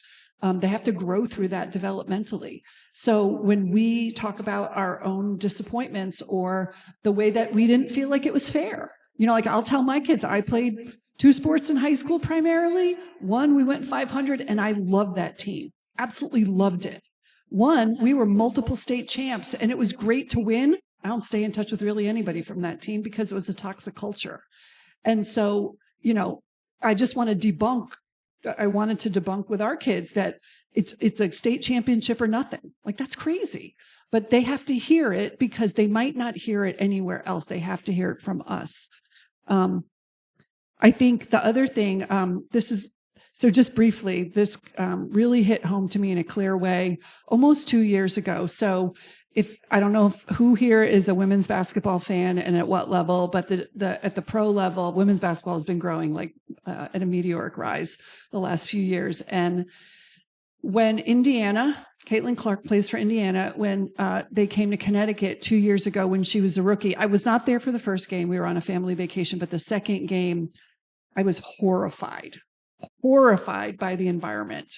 They have to grow through that developmentally. So when we talk about our own disappointments or the way that we didn't feel like it was fair, like I'll tell my kids, I played 2 sports in high school primarily. One, we went 500, and I loved that team. Absolutely loved it. One, we were multiple state champs, and it was great to win. I don't stay in touch with really anybody from that team because it was a toxic culture. And so, I just want to debunk. I wanted to debunk with our kids that it's a state championship or nothing. Like, that's crazy. But they have to hear it, because they might not hear it anywhere else. They have to hear it from us. I think the other thing, so just briefly, this really hit home to me in a clear way almost 2 years ago. So I don't know who here is a women's basketball fan and at what level, but at the pro level, women's basketball has been growing like at a meteoric rise the last few years. And when Caitlin Clark plays for Indiana, when they came to Connecticut 2 years ago when she was a rookie, I was not there for the first game. We were on a family vacation, but the second game, I was horrified by the environment.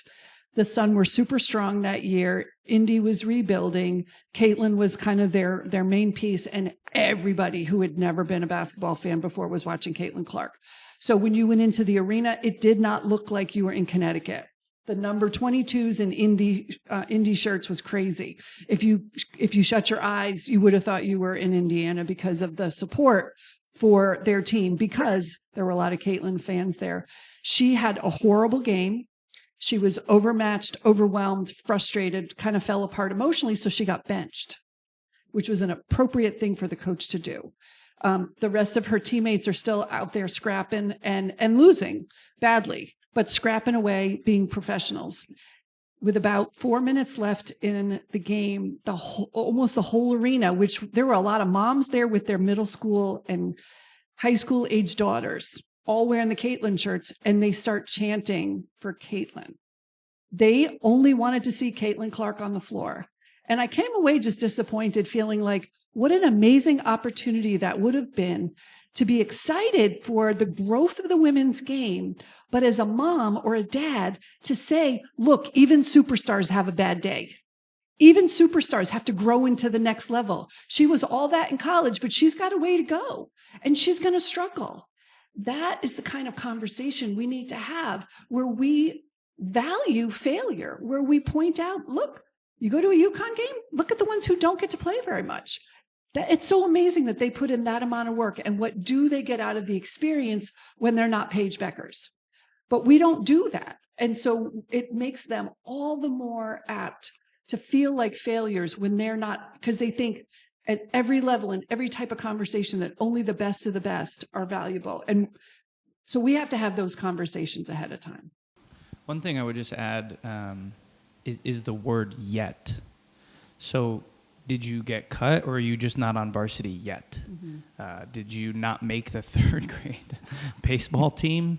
The Sun were super strong that year. Indy was rebuilding. Caitlin was kind of their main piece, and everybody who had never been a basketball fan before was watching Caitlin Clark. So when you went into the arena, it did not look like you were in Connecticut. The number 22s in Indy shirts was crazy. If you shut your eyes, you would have thought you were in Indiana because of the support for their team, because there were a lot of Caitlin fans there. She had a horrible game. She was overmatched, overwhelmed, frustrated, kind of fell apart emotionally, so she got benched, which was an appropriate thing for the coach to do. The rest of her teammates are still out there scrapping and losing badly, but scrapping away, being professionals. With about 4 minutes left in the game, almost the whole arena, which there were a lot of moms there with their middle school and high school age daughters, all wearing the Caitlin shirts, and they start chanting for Caitlin. They only wanted to see Caitlin Clark on the floor. And I came away just disappointed, feeling like what an amazing opportunity that would have been to be excited for the growth of the women's game, but as a mom or a dad to say, look, even superstars have a bad day. Even superstars have to grow into the next level. She was all that in college, but she's got a way to go, and she's going to struggle. That is the kind of conversation we need to have, where we value failure, where we point out, look, you go to a UConn game, look at the ones who don't get to play very much. It's so amazing that they put in that amount of work, and what do they get out of the experience when they're not Paige Beckers? But we don't do that. And so it makes them all the more apt to feel like failures when they're not, because they think at every level and every type of conversation that only the best of the best are valuable. And so we have to have those conversations ahead of time. One thing I would just add is the word yet. So did you get cut, or are you just not on varsity yet? Mm-hmm. Did you not make the 3rd grade baseball team?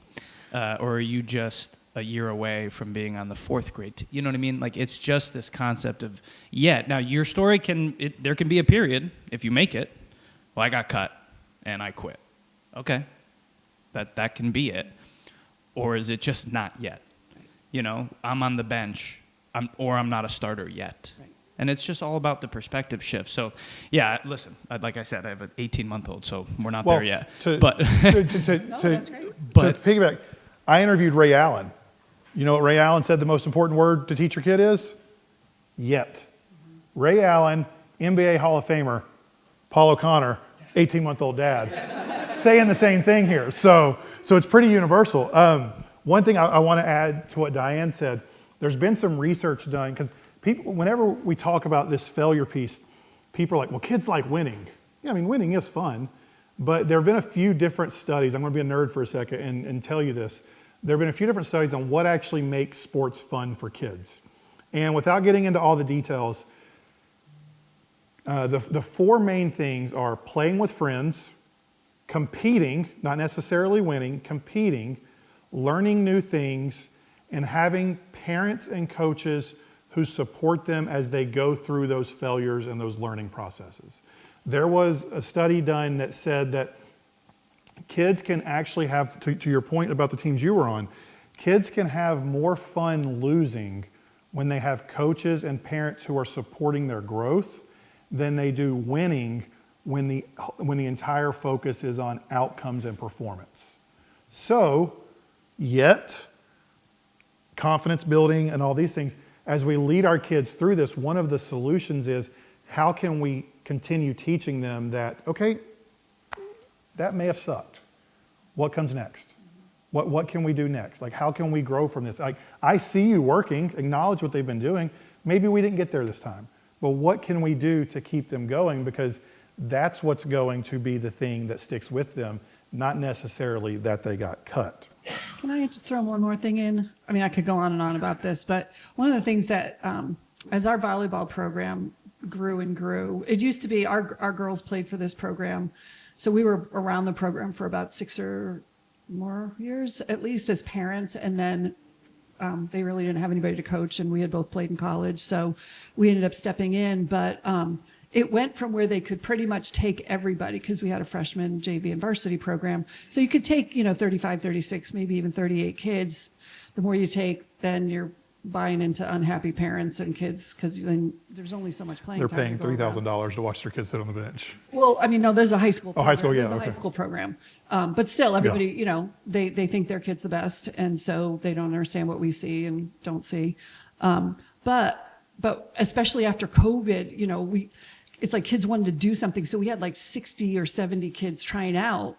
Or are you just a year away from being on the 4th grade team? You know what I mean? Like, it's just this concept of yet. Now, your story there can be a period if you make it. Well, I got cut and I quit. Okay. That can be it. Or is it just not yet? You know, I'm on the bench. I'm not a starter yet. Right. And it's just all about the perspective shift. So, yeah, listen, like I said, I have an 18-month-old, so we're not there yet. But No, that's great. To piggyback, I interviewed Ray Allen. You know what Ray Allen said the most important word to teach your kid is? Yet. Ray Allen, NBA Hall of Famer, Paul O'Connor, 18-month-old dad, saying the same thing here. So it's pretty universal. One thing I want to add to what Diane said, there's been some research done, because people, whenever we talk about this failure piece, people are like, well, kids like winning. Yeah, I mean, winning is fun, but there have been a few different studies. I'm going to be a nerd for a second and tell you this. There have been a few different studies on what actually makes sports fun for kids. And without getting into all the details, the four main things are playing with friends, competing, not necessarily winning, competing, learning new things, and having parents and coaches who support them as they go through those failures and those learning processes. There was a study done that said that kids can actually have, to your point about the teams you were on, kids can have more fun losing when they have coaches and parents who are supporting their growth than they do winning when the entire focus is on outcomes and performance. So, yet, confidence building and all these things, as we lead our kids through this, one of the solutions is how can we continue teaching them that, okay, that may have sucked. What comes next? What can we do next? Like, how can we grow from this? Like, I see you working, acknowledge what they've been doing. Maybe we didn't get there this time, but what can we do to keep them going? Because that's what's going to be the thing that sticks with them, not necessarily that they got cut. Can I just throw one more thing in? I mean, I could go on and on about this, but one of the things that, as our volleyball program grew and grew, it used to be our girls played for this program. So we were around the program for about 6 or more years, at least as parents. And then they really didn't have anybody to coach, and we had both played in college. So we ended up stepping in, but it went from where they could pretty much take everybody, because we had a freshman, JV, and varsity program. So you could take, 35, 36, maybe even 38 kids. The more you take, then you're buying into unhappy parents and kids, because then there's only so much playing They're time. paying $3,000 to watch their kids sit on the bench. Well, I mean, no, there's a high school program. Oh, high school, yeah. There's a high school program. But still, everybody, they think their kid's the best, and so they don't understand what we see and don't see. But especially after COVID, it's like kids wanted to do something. So we had like 60 or 70 kids trying out,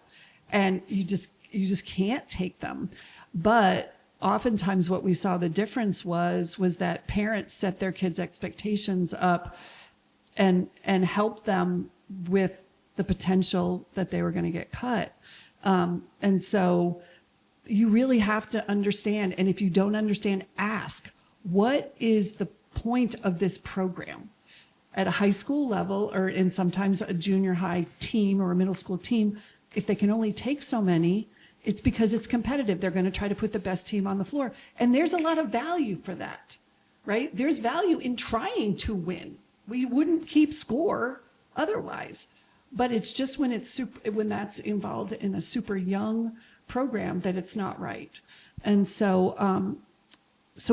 and you just can't take them. But oftentimes what we saw the difference was that parents set their kids' expectations up and helped them with the potential that they were going to get cut. And so you really have to understand, and if you don't understand, ask, what is the point of this program? At a high school level, or in sometimes a junior high team or a middle school team, if they can only take so many, it's because it's competitive. They're going to try to put the best team on the floor. And there's a lot of value for that, right? There's value in trying to win. We wouldn't keep score otherwise. But it's just when that's involved in a super young program that it's not right. And so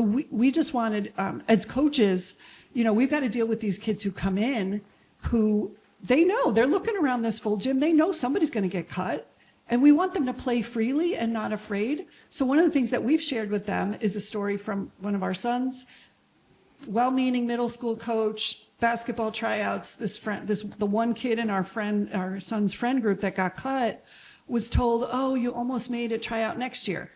we just wanted, as coaches, we've got to deal with these kids who come in who they know they're looking around this full gym. They know somebody's going to get cut, and we want them to play freely and not afraid. So one of the things that we've shared with them is a story from one of our sons, well-meaning middle school coach, basketball tryouts. The one kid in our son's friend group that got cut was told, "Oh, you almost made it tryout next year."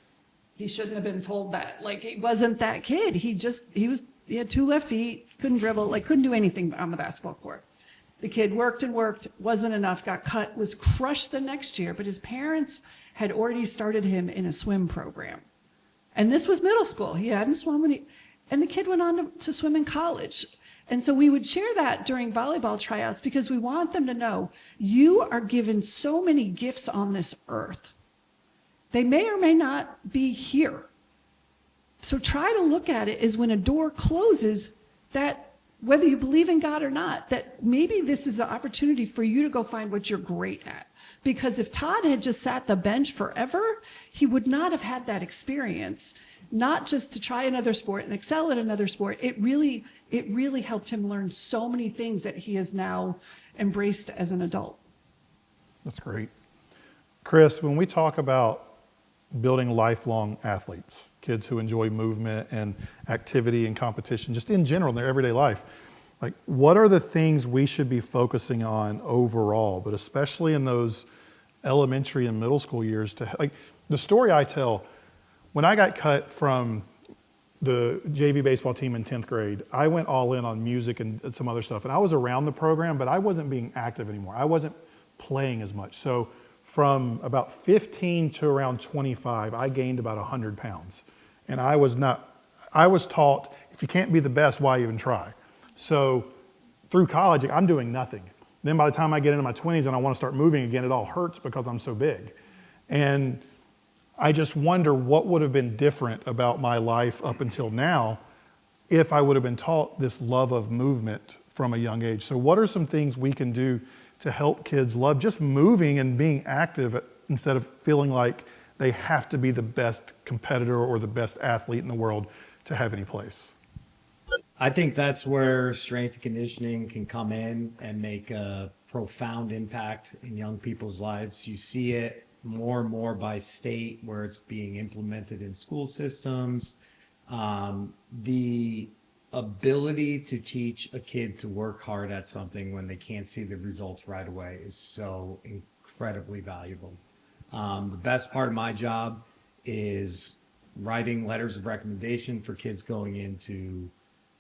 He shouldn't have been told that. Like, he wasn't that kid. He had 2 left feet, couldn't dribble, couldn't do anything on the basketball court. The kid worked and worked, wasn't enough, got cut, was crushed the next year, but his parents had already started him in a swim program. And this was middle school. He hadn't swum and the kid went on to swim in college. And so we would share that during volleyball tryouts, because we want them to know, you are given so many gifts on this earth. They may or may not be here. So try to look at it as when a door closes, that whether you believe in God or not, that maybe this is an opportunity for you to go find what you're great at. Because if Todd had just sat the bench forever, he would not have had that experience. not just to try another sport and excel at another sport. It really helped him learn so many things that he has now embraced as an adult. That's great. Chris, when we talk about building lifelong athletes, kids who enjoy movement and activity and competition, just in general in their everyday life, like what are the things we should be focusing on overall, but especially in those elementary and middle school years? To like the story I tell, when I got cut from the JV baseball team in 10th grade, I went all in on music and some other stuff. And I was around the program, but I wasn't being active anymore. I wasn't playing as much. So from about 15 to around 25, I gained about 100 pounds. And I was taught, if you can't be the best, why even try? So through college, I'm doing nothing. Then by the time I get into my 20s and I want to start moving again, it all hurts because I'm so big. And I just wonder what would have been different about my life up until now if I would have been taught this love of movement from a young age. So what are some things we can do to help kids love just moving and being active instead of feeling like they have to be the best competitor or the best athlete in the world to have any place? I think that's where strength and conditioning can come in and make a profound impact in young people's lives. You see it more and more by state where it's being implemented in school systems. The ability to teach a kid to work hard at something when they can't see the results right away is so incredibly valuable. The best part of my job is writing letters of recommendation for kids going into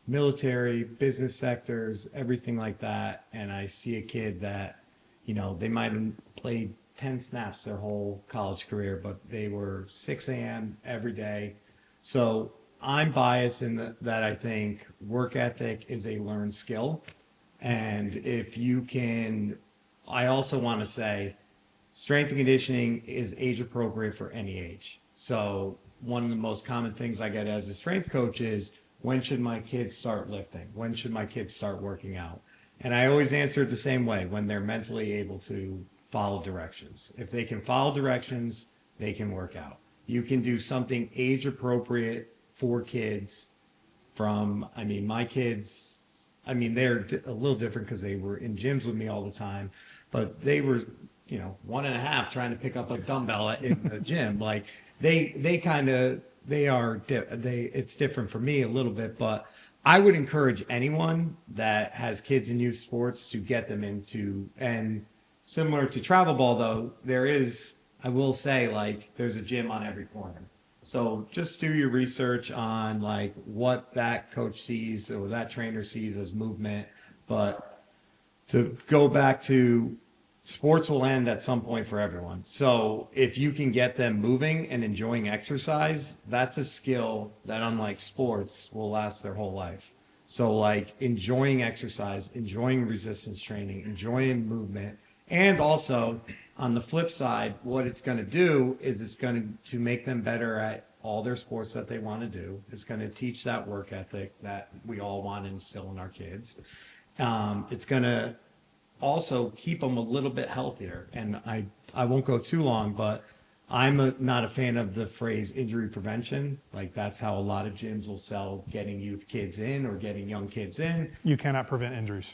military, business sectors, everything like that. And I see a kid that, they might have played 10 snaps their whole college career, but they were 6 a.m. every day. So I'm biased in that I think work ethic is a learned skill. And if you can, I also want to say strength and conditioning is age appropriate for any age. So one of the most common things I get as a strength coach is, when should my kids start lifting? When should my kids start working out? And I always answer it the same way: when they're mentally able to follow directions. If they can follow directions, they can work out. You can do something age appropriate for kids from, my kids, they're a little different because they were in gyms with me all the time, but they were, 1.5 trying to pick up a dumbbell in the gym. Like it's different for me a little bit, but I would encourage anyone that has kids in youth sports to get them into, and similar to travel ball though, I will say, there's a gym on every corner. So just do your research on what that coach sees or that trainer sees as movement. But to go back to, sports will end at some point for everyone. So if you can get them moving and enjoying exercise, that's a skill that, unlike sports, will last their whole life. So enjoying exercise, enjoying resistance training, enjoying movement. And also on the flip side, what it's going to do is it's going to make them better at all their sports that they want to do. It's going to teach that work ethic that we all want to instill in our kids. It's going to also keep them a little bit healthier. And I won't go too long, but I'm not a fan of the phrase injury prevention. That's how a lot of gyms will sell getting youth kids in or getting young kids in. You cannot prevent injuries.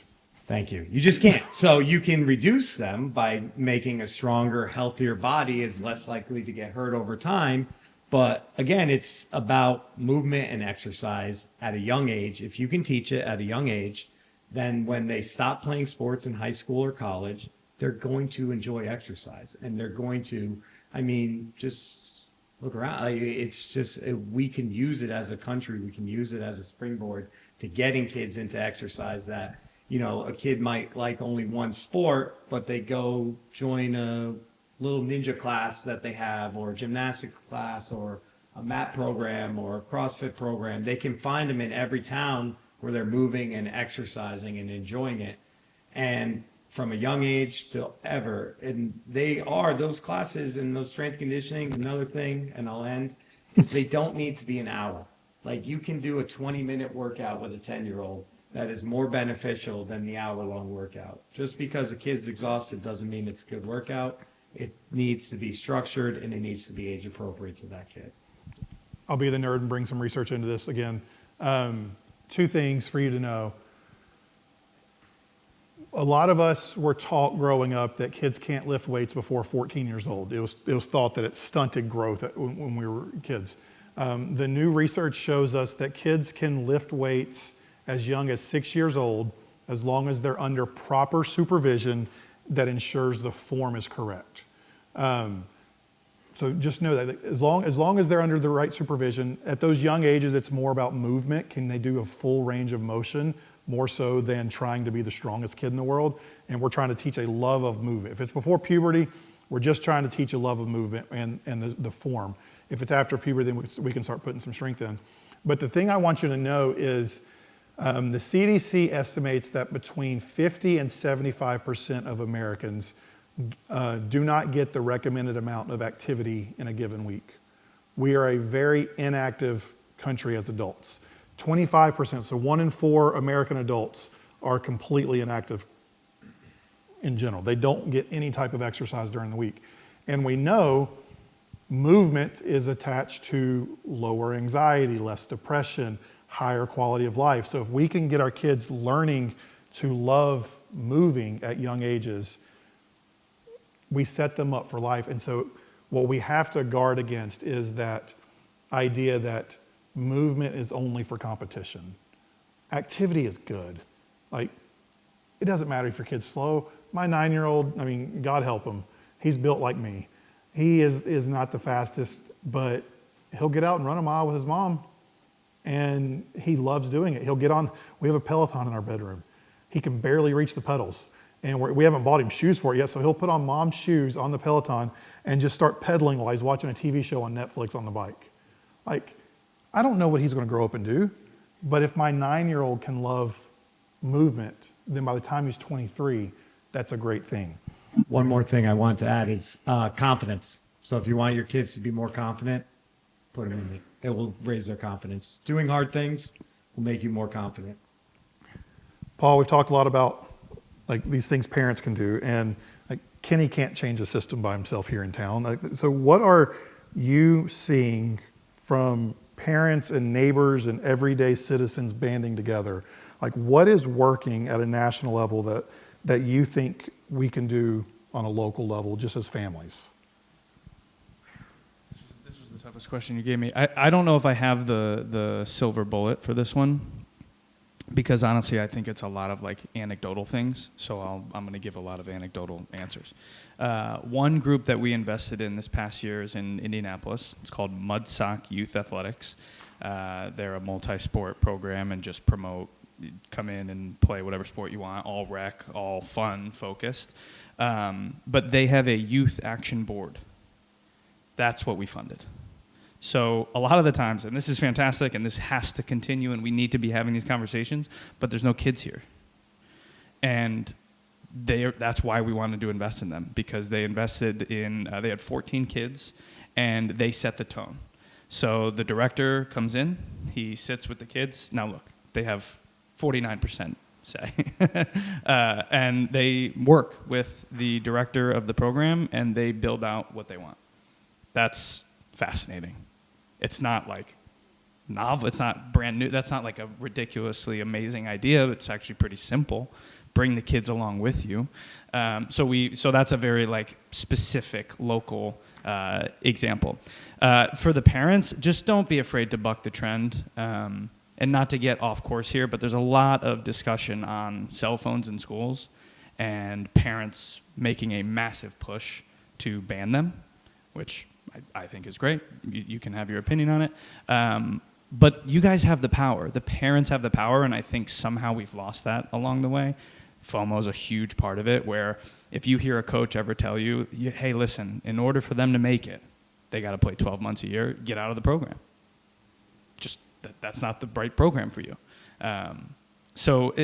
Thank you. You just can't. So you can reduce them by making a stronger, healthier body is less likely to get hurt over time. But again, it's about movement and exercise at a young age. If you can teach it at a young age, then when they stop playing sports in high school or college, they're going to enjoy exercise. And they're going to, just look around. It's just, we can use it as a country. We can use it as a springboard to getting kids into exercise that, a kid might like only one sport, but they go join a little ninja class that they have, or a gymnastics class, or a mat program, or a CrossFit program. They can find them in every town where they're moving and exercising and enjoying it. And from a young age to ever, and those classes and those strength conditioning, another thing, and I'll end, is they don't need to be an hour. You can do a 20-minute workout with a 10-year-old that is more beneficial than the hour-long workout. Just because a kid's exhausted doesn't mean it's a good workout. It needs to be structured, and it needs to be age appropriate to that kid. I'll be the nerd and bring some research into this again. 2 things for you to know. A lot of us were taught growing up that kids can't lift weights before 14 years old. It was thought that it stunted growth when we were kids. The new research shows us that kids can lift weights as young as 6 years old, as long as they're under proper supervision that ensures the form is correct. So just know that as long as they're under the right supervision, at those young ages, it's more about movement. Can they do a full range of motion, more so than trying to be the strongest kid in the world? And we're trying to teach a love of movement. If it's before puberty, we're just trying to teach a love of movement and the form. If it's after puberty, then we can start putting some strength in. But the thing I want you to know is the CDC estimates that between 50 and 75% of Americans do not get the recommended amount of activity in a given week. We are a very inactive country as adults. 25%, so 1 in 4 American adults are completely inactive in general. They don't get any type of exercise during the week. And we know movement is attached to lower anxiety, less depression, higher quality of life. So if we can get our kids learning to love moving at young ages, we set them up for life. And so what we have to guard against is that idea that movement is only for competition. Activity is good. Like, it doesn't matter if your kid's slow. My 9-year-old, I mean, God help him, he's built like me. He is not the fastest, but he'll get out and run a mile with his mom, and he loves doing it. He'll get on, we have a Peloton in our bedroom. He can barely reach the pedals, and we haven't bought him shoes for it yet, so he'll put on mom's shoes on the Peloton and just start pedaling while he's watching a TV show on Netflix on the bike. Like, I don't know what he's going to grow up and do, but if my 9-year-old can love movement, then by the time he's 23, that's a great thing. One more thing I want to add is confidence. So if you want your kids to be more confident, put them in it. It will raise their confidence. Doing hard things will make you more confident. Paul, we've talked a lot about like these things parents can do, and like Kenny can't change the system by himself here in town. Like, so what are you seeing from parents and neighbors and everyday citizens banding together? Like, what is working at a national level that you think we can do on a local level just as families? This was the toughest question you gave me. I don't know if I have the silver bullet for this one, because honestly, I think it's a lot of like anecdotal things. So I'm going to give a lot of anecdotal answers. One group that we invested in this past year is in Indianapolis. It's called Mud Sock Youth Athletics. They're a multi-sport program and just promote, come in and play whatever sport you want, all rec, all fun focused. But they have a youth action board. That's what we funded. So a lot of the times, and this is fantastic, and this has to continue, and we need to be having these conversations, but there's no kids here. And that's why we wanted to invest in them, because they invested in, they had 14 kids, and they set the tone. So the director comes in, he sits with the kids. Now look, they have 49% say. And they work with the director of the program, and they build out what they want. That's fascinating. It's not like novel. It's not brand new. That's not like a ridiculously amazing idea. It's actually pretty simple. Bring the kids along with you. So that's a very like specific local example. For the parents, just don't be afraid to buck the trend. And not to get off course here, but there's a lot of discussion on cell phones in schools and parents making a massive push to ban them, which I think is great. You can have your opinion on it. But you guys have the power. The parents have the power, and I think somehow we've lost that along the way. FOMO is a huge part of it, where if you hear a coach ever tell you, hey, listen, in order for them to make it, they got to play 12 months a year, get out of the program. Just that's not the right program for you. So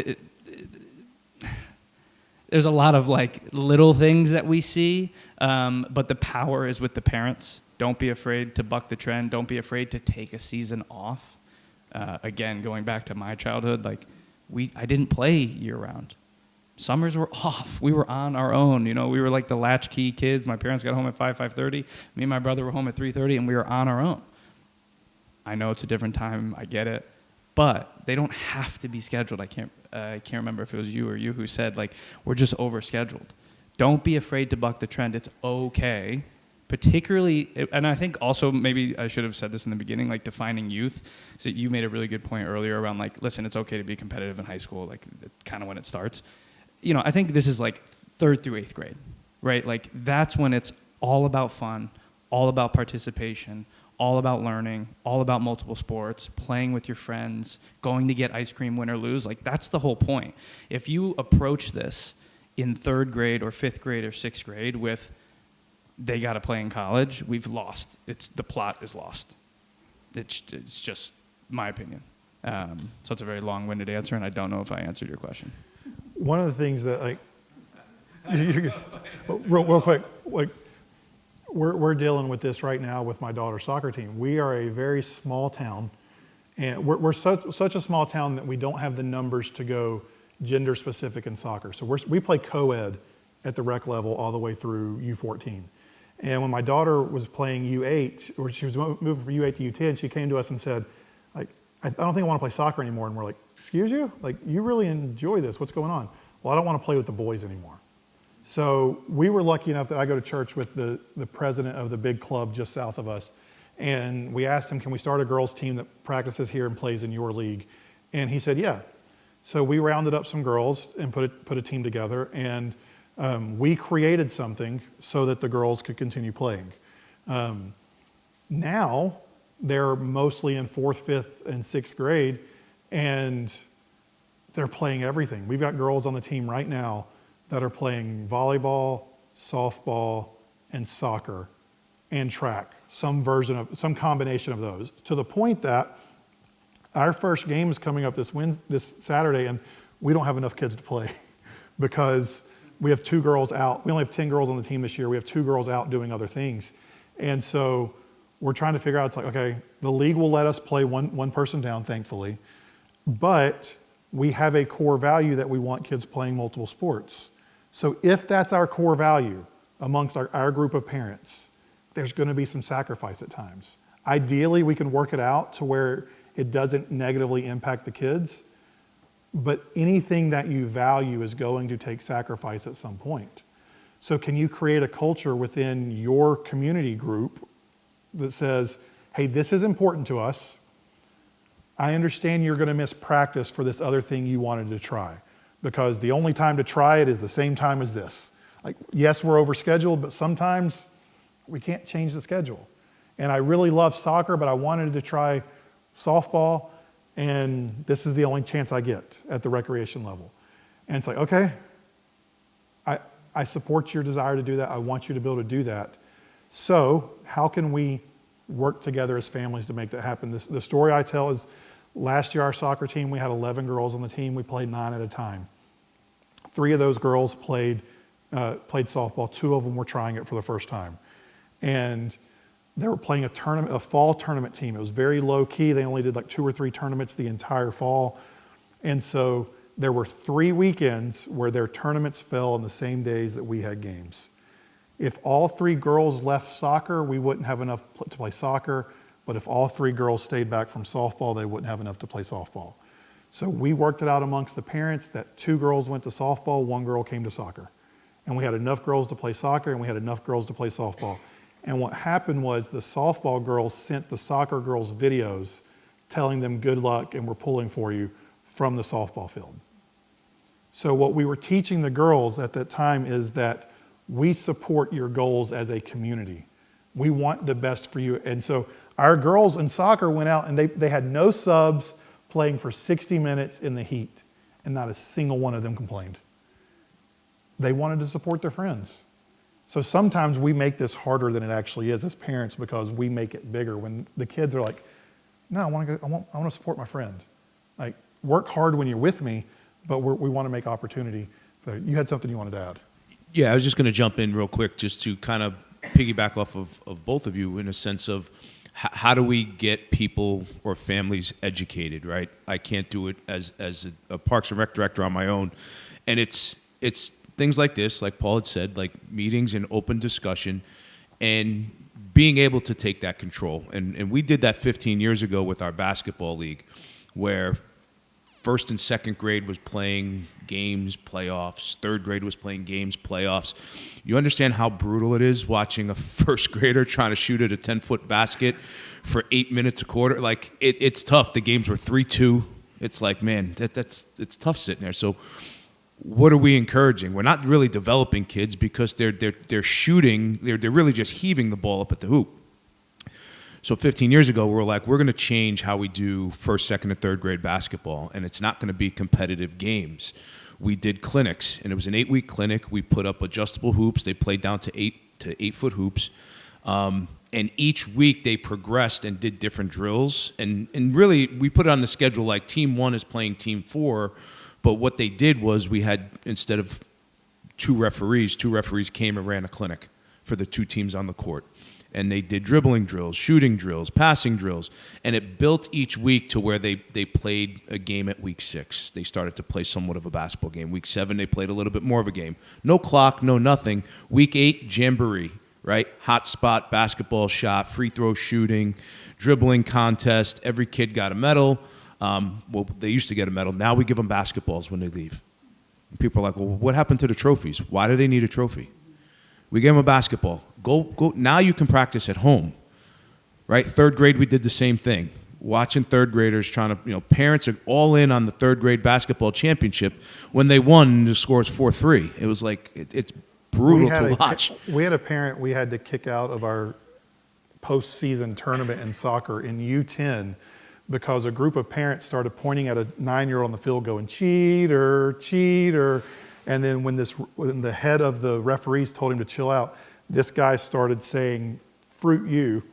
there's a lot of like little things that we see, but the power is with the parents. Don't be afraid to buck the trend. Don't be afraid to take a season off. Again, going back to my childhood, like I didn't play year round. Summers were off. We were on our own. You know, we were like the latchkey kids. My parents got home at 5:30. Me and my brother were home at 3:30, and we were on our own. I know it's a different time. I get it. But they don't have to be scheduled. I can't remember if it was you or you who said, like, we're just overscheduled. Don't be afraid to buck the trend. It's okay. Particularly, and I think also maybe I should have said this in the beginning, like defining youth. So you made a really good point earlier around like, listen, it's okay to be competitive in high school, like kind of when it starts. You know, I think this is like 3rd through 8th grade, right? Like that's when it's all about fun, all about participation, all about learning, all about multiple sports, playing with your friends, going to get ice cream, win or lose. Like that's the whole point. If you approach this in 3rd grade or 5th grade or 6th grade with they got to play in college, we've lost. The plot is lost. It's just my opinion. So it's a very long-winded answer, and I don't know if I answered your question. One of the things that, like, real quick, like, we're dealing with this right now with my daughter's soccer team. We are a very small town, and we're such a small town that we don't have the numbers to go gender specific in soccer. So we play co-ed at the rec level all the way through U14. And when my daughter was playing U8, or she was moving from U8 to U10, she came to us and said, like, I don't think I want to play soccer anymore. And we're like, excuse you? Like, you really enjoy this. What's going on? Well, I don't want to play with the boys anymore. So we were lucky enough that I go to church with the president of the big club just south of us. And we asked him, can we start a girls team that practices here and plays in your league? And he said, yeah. So we rounded up some girls and put a team together. And we created something so that the girls could continue playing. Now they're mostly in 4th, 5th, and 6th grade, and they're playing everything. We've got girls on the team right now that are playing volleyball, softball, and soccer, and track, some combination of those, to the point that our first game is coming up this Saturday, and we don't have enough kids to play because we have 2 girls out. We only have 10 girls on the team this year. We have 2 girls out doing other things. And so we're trying to figure out, it's like, okay, the league will let us play one person down, thankfully. But we have a core value that we want kids playing multiple sports. So if that's our core value amongst our group of parents, there's going to be some sacrifice at times. Ideally, we can work it out to where it doesn't negatively impact the kids. But anything that you value is going to take sacrifice at some point. So can you create a culture within your community group that says, hey, this is important to us. I understand you're going to miss practice for this other thing you wanted to try, because the only time to try it is the same time as this. Like, yes, we're overscheduled, but sometimes we can't change the schedule. And I really love soccer, but I wanted to try softball, and this is the only chance I get at the recreation level. And it's like, okay, I support your desire to do that. I want you to be able to do that. So how can we work together as families to make that happen? The story I tell is last year our soccer team, we had 11 girls on the team. We played 9 at a time. 3 of those girls played softball. 2 of them were trying it for the first time. And they were playing a fall tournament team. It was very low key. They only did like 2 or 3 tournaments the entire fall. And so there were 3 weekends where their tournaments fell on the same days that we had games. If all 3 girls left soccer, we wouldn't have enough to play soccer. But if all 3 girls stayed back from softball, they wouldn't have enough to play softball. So we worked it out amongst the parents that 2 girls went to softball, 1 girl came to soccer. And we had enough girls to play soccer, and we had enough girls to play softball. And what happened was the softball girls sent the soccer girls videos telling them good luck and we're pulling for you from the softball field. So what we were teaching the girls at that time is that we support your goals as a community. We want the best for you. And so our girls in soccer went out and they had no subs playing for 60 minutes in the heat, and not a single one of them complained. They wanted to support their friends. So sometimes we make this harder than it actually is as parents because we make it bigger when the kids are like, no, I want to support my friend. Like, work hard when you're with me, but we want to make opportunity. So you had something you wanted to add. Yeah, I was just going to jump in real quick just to kind of piggyback off of both of you in a sense of how do we get people or families educated, right? I can't do it as a Parks and Rec director on my own. And it's things like this, like Paul had said, like meetings and open discussion, and being able to take that control. And we did that 15 years ago with our basketball league, where first and second grade was playing games, playoffs. Third grade was playing games, playoffs. You understand how brutal it is watching a first grader trying to shoot at a 10-foot basket for 8 minutes a quarter. Like, it's tough. The games were 3-2. It's like, man, it's tough sitting there. So what are we encouraging? We're not really developing kids because they're shooting. They're really just heaving the ball up at the hoop. So 15 years ago, we were like, we're going to change how we do first, second, and third grade basketball, and it's not going to be competitive games. We did clinics, and it was an 8-week clinic. We put up adjustable hoops. They played down to 8-foot hoops. And each week they progressed and did different drills. And really, we put it on the schedule like Team 1 is playing Team 4. But what they did was we had, instead of two referees came and ran a clinic for the two teams on the court. And they did dribbling drills, shooting drills, passing drills. And it built each week to where they played a game at week 6. They started to play somewhat of a basketball game. Week 7, they played a little bit more of a game. No clock, no nothing. Week 8, jamboree, right? Hot spot, basketball shot, free throw shooting, dribbling contest. Every kid got a medal. Well, they used to get a medal. Now we give them basketballs when they leave. And people are like, well, what happened to the trophies? Why do they need a trophy? We gave them a basketball. Go. Now you can practice at home, right? Third grade, we did the same thing. Watching third graders trying to, parents are all in on the third grade basketball championship. When they won, the score is 4-3. It was like, it's brutal to watch. We had a parent we had to kick out of our postseason tournament in soccer in U10 because a group of parents started pointing at a 9-year-old on the field going, cheater, cheater. And then when the head of the referees told him to chill out, this guy started saying, fruit you,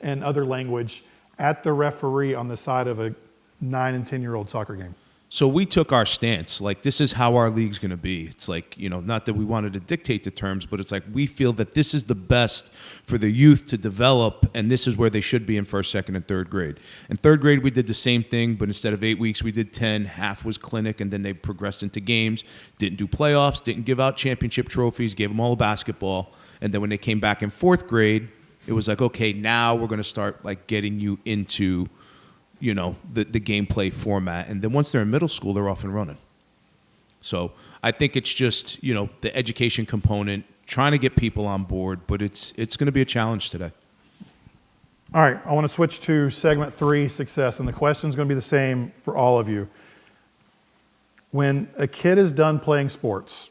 and other language at the referee on the side of a 9 and 10-year-old soccer game. So we took our stance, like, this is how our league's going to be. It's like, not that we wanted to dictate the terms, but it's like we feel that this is the best for the youth to develop, and this is where they should be in first, second, and third grade. In third grade, we did the same thing, but instead of 8 weeks, we did 10. Half was clinic, and then they progressed into games. Didn't do playoffs, didn't give out championship trophies, gave them all a basketball. And then when they came back in fourth grade, it was like, okay, now we're going to start like getting you into the gameplay format. And then once they're in middle school, they're off and running. So I think it's just, the education component, trying to get people on board, but it's going to be a challenge today. All right, I want to switch to segment 3, success. And the question is going to be the same for all of you. When a kid is done playing sports,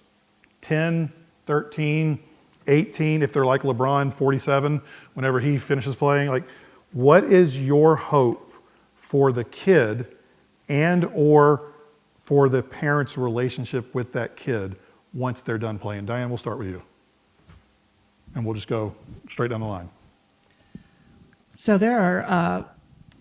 10, 13, 18, if they're like LeBron, 47, whenever he finishes playing, like, what is your hope for the kid and or for the parent's relationship with that kid once they're done playing? Diane, we'll start with you. And we'll just go straight down the line. So there are,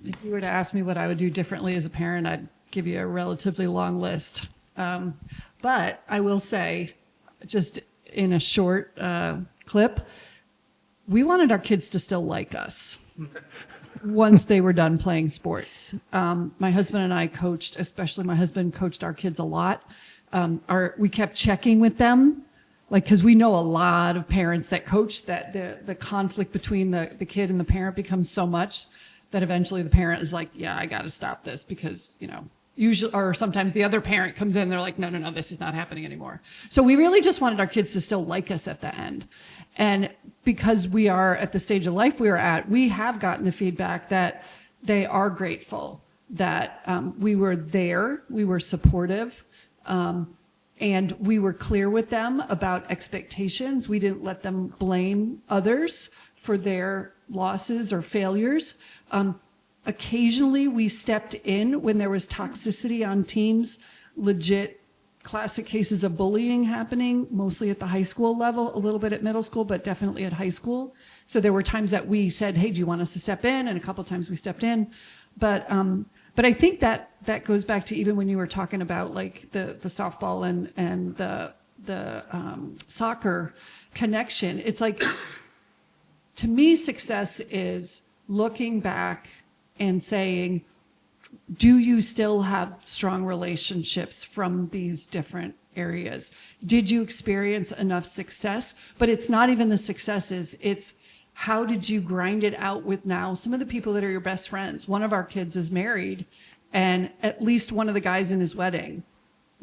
if you were to ask me what I would do differently as a parent, I'd give you a relatively long list. But I will say, just in a short clip, we wanted our kids to still like us once they were done playing sports. My husband and I coached, especially my husband coached our kids a lot. We kept checking with them, like, because we know a lot of parents that coach that the conflict between the kid and the parent becomes so much that eventually the parent is like, yeah, I got to stop this because, usually, or sometimes the other parent comes in, they're like, no, this is not happening anymore. So we really just wanted our kids to still like us at the end. And because we are at the stage of life we are at, we have gotten the feedback that they are grateful that we were there, we were supportive, and we were clear with them about expectations. We didn't let them blame others for their losses or failures. Occasionally, we stepped in when there was toxicity on teams, legit classic cases of bullying happening, mostly at the high school level, a little bit at middle school, but definitely at high school. So there were times that we said, hey, do you want us to step in? And a couple of times we stepped in. But I think that goes back to even when you were talking about like the softball and the soccer connection. It's like, to me, success is looking back and saying, do you still have strong relationships from these different areas? Did you experience enough success? But it's not even the successes, it's how did you grind it out with now some of the people that are your best friends? One of our kids is married, and at least one of the guys in his wedding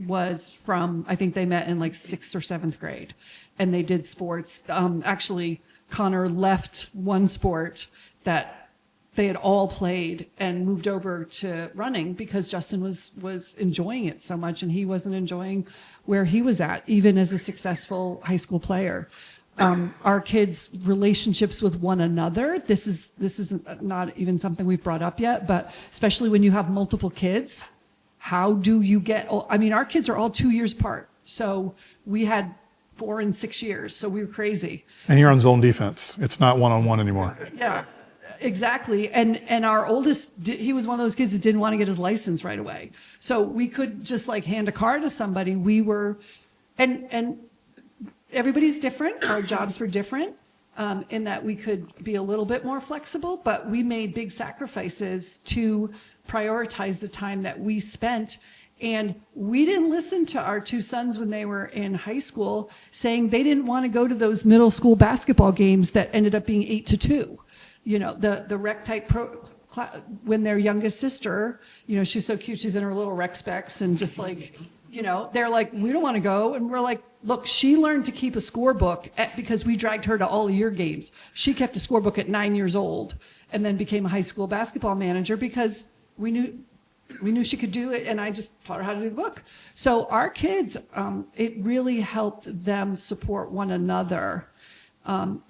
was from, I think they met in like 6th or 7th grade, and they did sports. Actually, Connor left one sport that they had all played and moved over to running because Justin was enjoying it so much, and he wasn't enjoying where he was at, even as a successful high school player. Our kids' relationships with one another. This is not even something we've brought up yet, but especially when you have multiple kids, how do you get? I mean, our kids are all 2 years apart, so we had 4 and 6 years, so we were crazy. And you're on zone defense. It's not one-on-one anymore. Yeah, exactly. And our oldest, he was one of those kids that didn't want to get his license right away, so we could just like hand a car to somebody. We were, and everybody's different. Our jobs were different in that we could be a little bit more flexible, but we made big sacrifices to prioritize the time that we spent. And we didn't listen to our 2 sons when they were in high school saying they didn't want to go to those middle school basketball games that ended up being 8-2. You know, the rec type when their youngest sister, you know, she's so cute, she's in her little rec specs and just like, you know, they're like, we don't want to go. And we're like, look, she learned to keep a scorebook because we dragged her to all of your games. She kept a scorebook at 9 years old and then became a high school basketball manager because we knew she could do it, and I just taught her how to do the book. So our kids, it really helped them support one another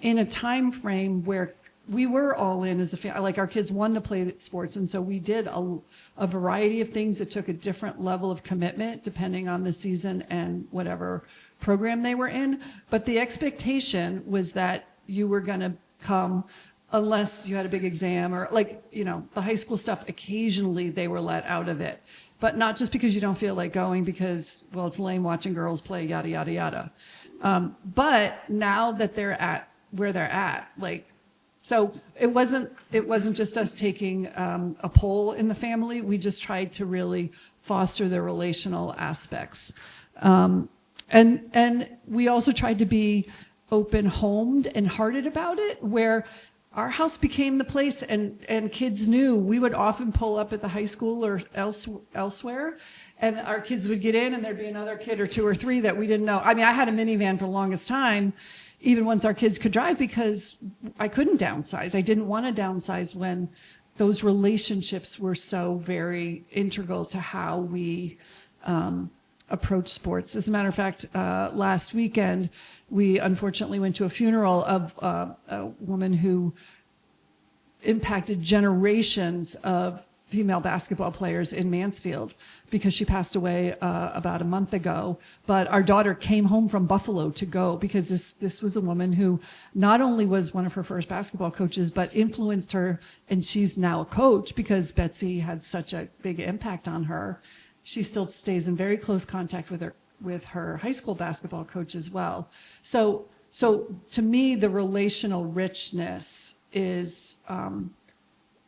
in a time frame where we were all in as a family. Like our kids wanted to play sports, and so we did a variety of things that took a different level of commitment depending on the season and whatever program they were in. But the expectation was that you were going to come unless you had a big exam or like, you know, the high school stuff, occasionally they were let out of it. But not just because you don't feel like going because, well, it's lame watching girls play, yada, yada, yada. But now that they're at where they're at, like, so it wasn't just us taking a poll in the family. We just tried to really foster the relational aspects. And we also tried to be open-homed and hearted about it, where our house became the place, and kids knew. We would often pull up at the high school or elsewhere, and our kids would get in, and there'd be another kid or 2 or 3 that we didn't know. I mean, I had a minivan for the longest time, even once our kids could drive, because I couldn't downsize. I didn't want to downsize when those relationships were so very integral to how we approach sports. As a matter of fact, last weekend, we unfortunately went to a funeral of a woman who impacted generations of female basketball players in Mansfield because she passed away about a month ago. But our daughter came home from Buffalo to go because this was a woman who not only was one of her first basketball coaches, but influenced her, and she's now a coach because Betsy had such a big impact on her. She still stays in very close contact with her high school basketball coach as well. So to me, the relational richness is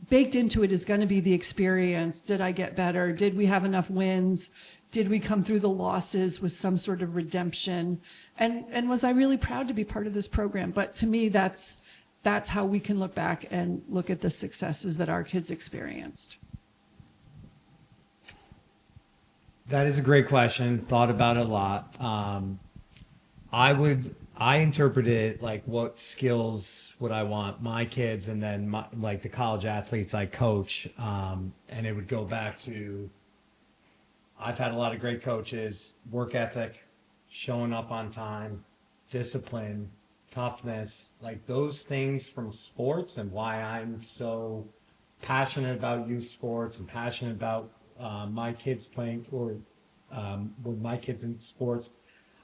baked into it is going to be the experience. Did I get better? Did we have enough wins? Did we come through the losses with some sort of redemption? And was I really proud to be part of this program? But to me, that's how we can look back and look at the successes that our kids experienced. That is a great question. Thought about it a lot. I interpret it like, what skills would I want my kids, and then like the college athletes I coach. And it would go back to, I've had a lot of great coaches: work ethic, showing up on time, discipline, toughness, like those things from sports, and why I'm so passionate about youth sports and passionate about my kids playing or with my kids in sports.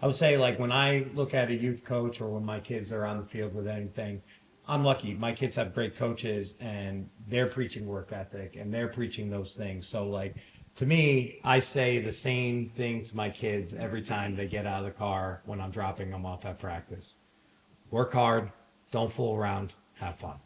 I would say, like, when I look at a youth coach or when my kids are on the field with anything, I'm lucky. My kids have great coaches, and they're preaching work ethic and they're preaching those things. So, like, to me, I say the same thing to my kids every time they get out of the car when I'm dropping them off at practice. Work hard, don't fool around, have fun.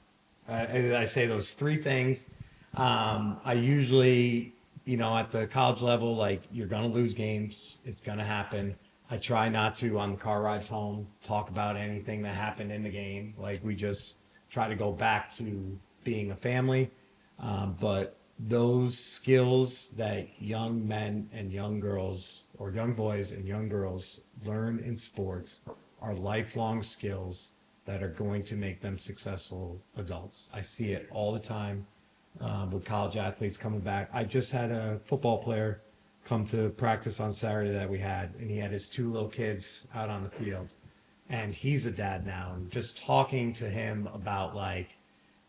I say those 3 things. I usually, at the college level, like, you're going to lose games. It's going to happen. I try not to, on the car rides home, talk about anything that happened in the game. Like, we just try to go back to being a family. But those skills that young men and young girls, or young boys and young girls, learn in sports are lifelong skills that are going to make them successful adults. I see it all the time with college athletes coming back. I just had a football player come to practice on Saturday that we had, and he had his 2 little kids out on the field. And he's a dad now, and just talking to him about like,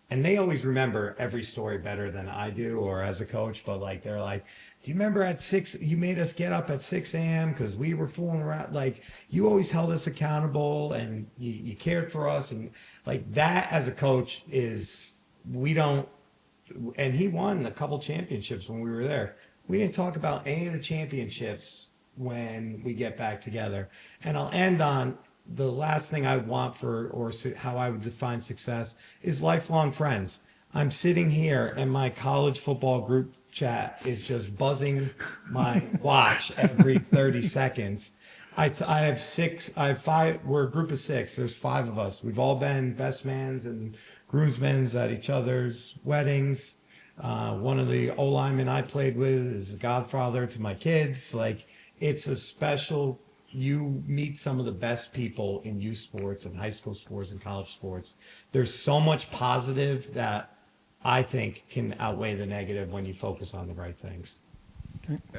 and they always remember every story better than I do or as a coach, but like, they're like, do you remember at 6, you made us get up at 6 a.m. because we were fooling around. Like, you always held us accountable and you cared for us. And like that as a coach is, we don't, and he won a couple championships when we were there. We didn't talk about any of the championships when we get back together. And I'll end on, the last thing I want for, or how I would define success, is lifelong friends. I'm sitting here and my college football group chat is just buzzing my watch every 30 seconds. I have 6, I have 5, we're a group of 6. There's 5 of us. We've all been best mans and groomsmen at each other's weddings. One of the O-linemen I played with is a godfather to my kids. Like, it's a special, you meet some of the best people in youth sports and high school sports and college sports. There's so much positive that I think can outweigh the negative when you focus on the right things.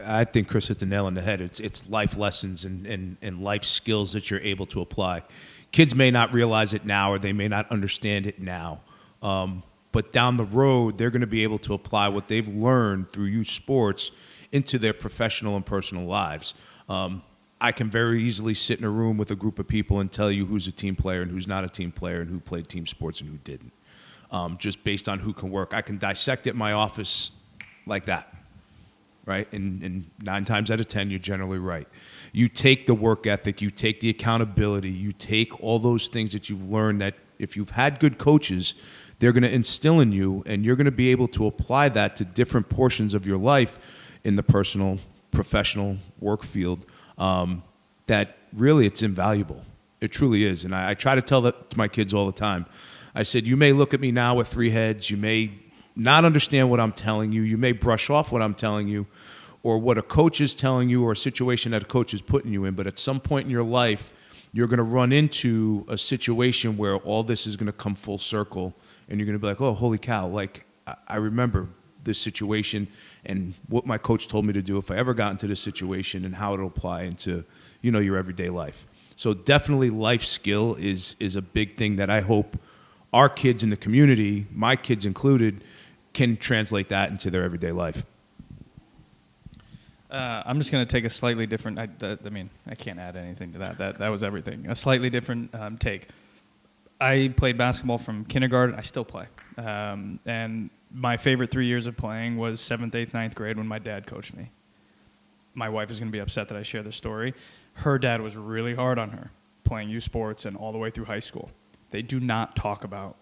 I think Chris hit the nail on the head. It's life lessons and life skills that you're able to apply. Kids may not realize it now, or they may not understand it now. But down the road, they're going to be able to apply what they've learned through youth sports into their professional and personal lives. I can very easily sit in a room with a group of people and tell you who's a team player and who's not a team player and who played team sports and who didn't, just based on who can work. I can dissect it in my office like that, right? And 9 times out of 10, you're generally right. You take the work ethic, you take the accountability, you take all those things that you've learned that if you've had good coaches, they're going to instill in you, and you're going to be able to apply that to different portions of your life in the personal, professional work field. That really, it's invaluable. It truly is. And I try to tell that to my kids all the time. I said, you may look at me now with 3 heads. You may not understand what I'm telling you. You may brush off what I'm telling you, or what a coach is telling you, or a situation that a coach is putting you in. But at some point in your life, you're going to run into a situation where all this is going to come full circle, and you're going to be like, oh, holy cow, like, I remember this situation and what my coach told me to do if I ever got into this situation, and how it'll apply into, your everyday life. So definitely life skill is a big thing that I hope our kids in the community, my kids included, can translate that into their everyday life. I'm just going to take a slightly different, I can't add anything to that. That was everything. A slightly different take. I played basketball from kindergarten. I still play. And my favorite 3 years of playing was 7th, 8th, 9th grade when my dad coached me. My wife is going to be upset that I share this story. Her dad was really hard on her playing youth sports and all the way through high school. They do not talk about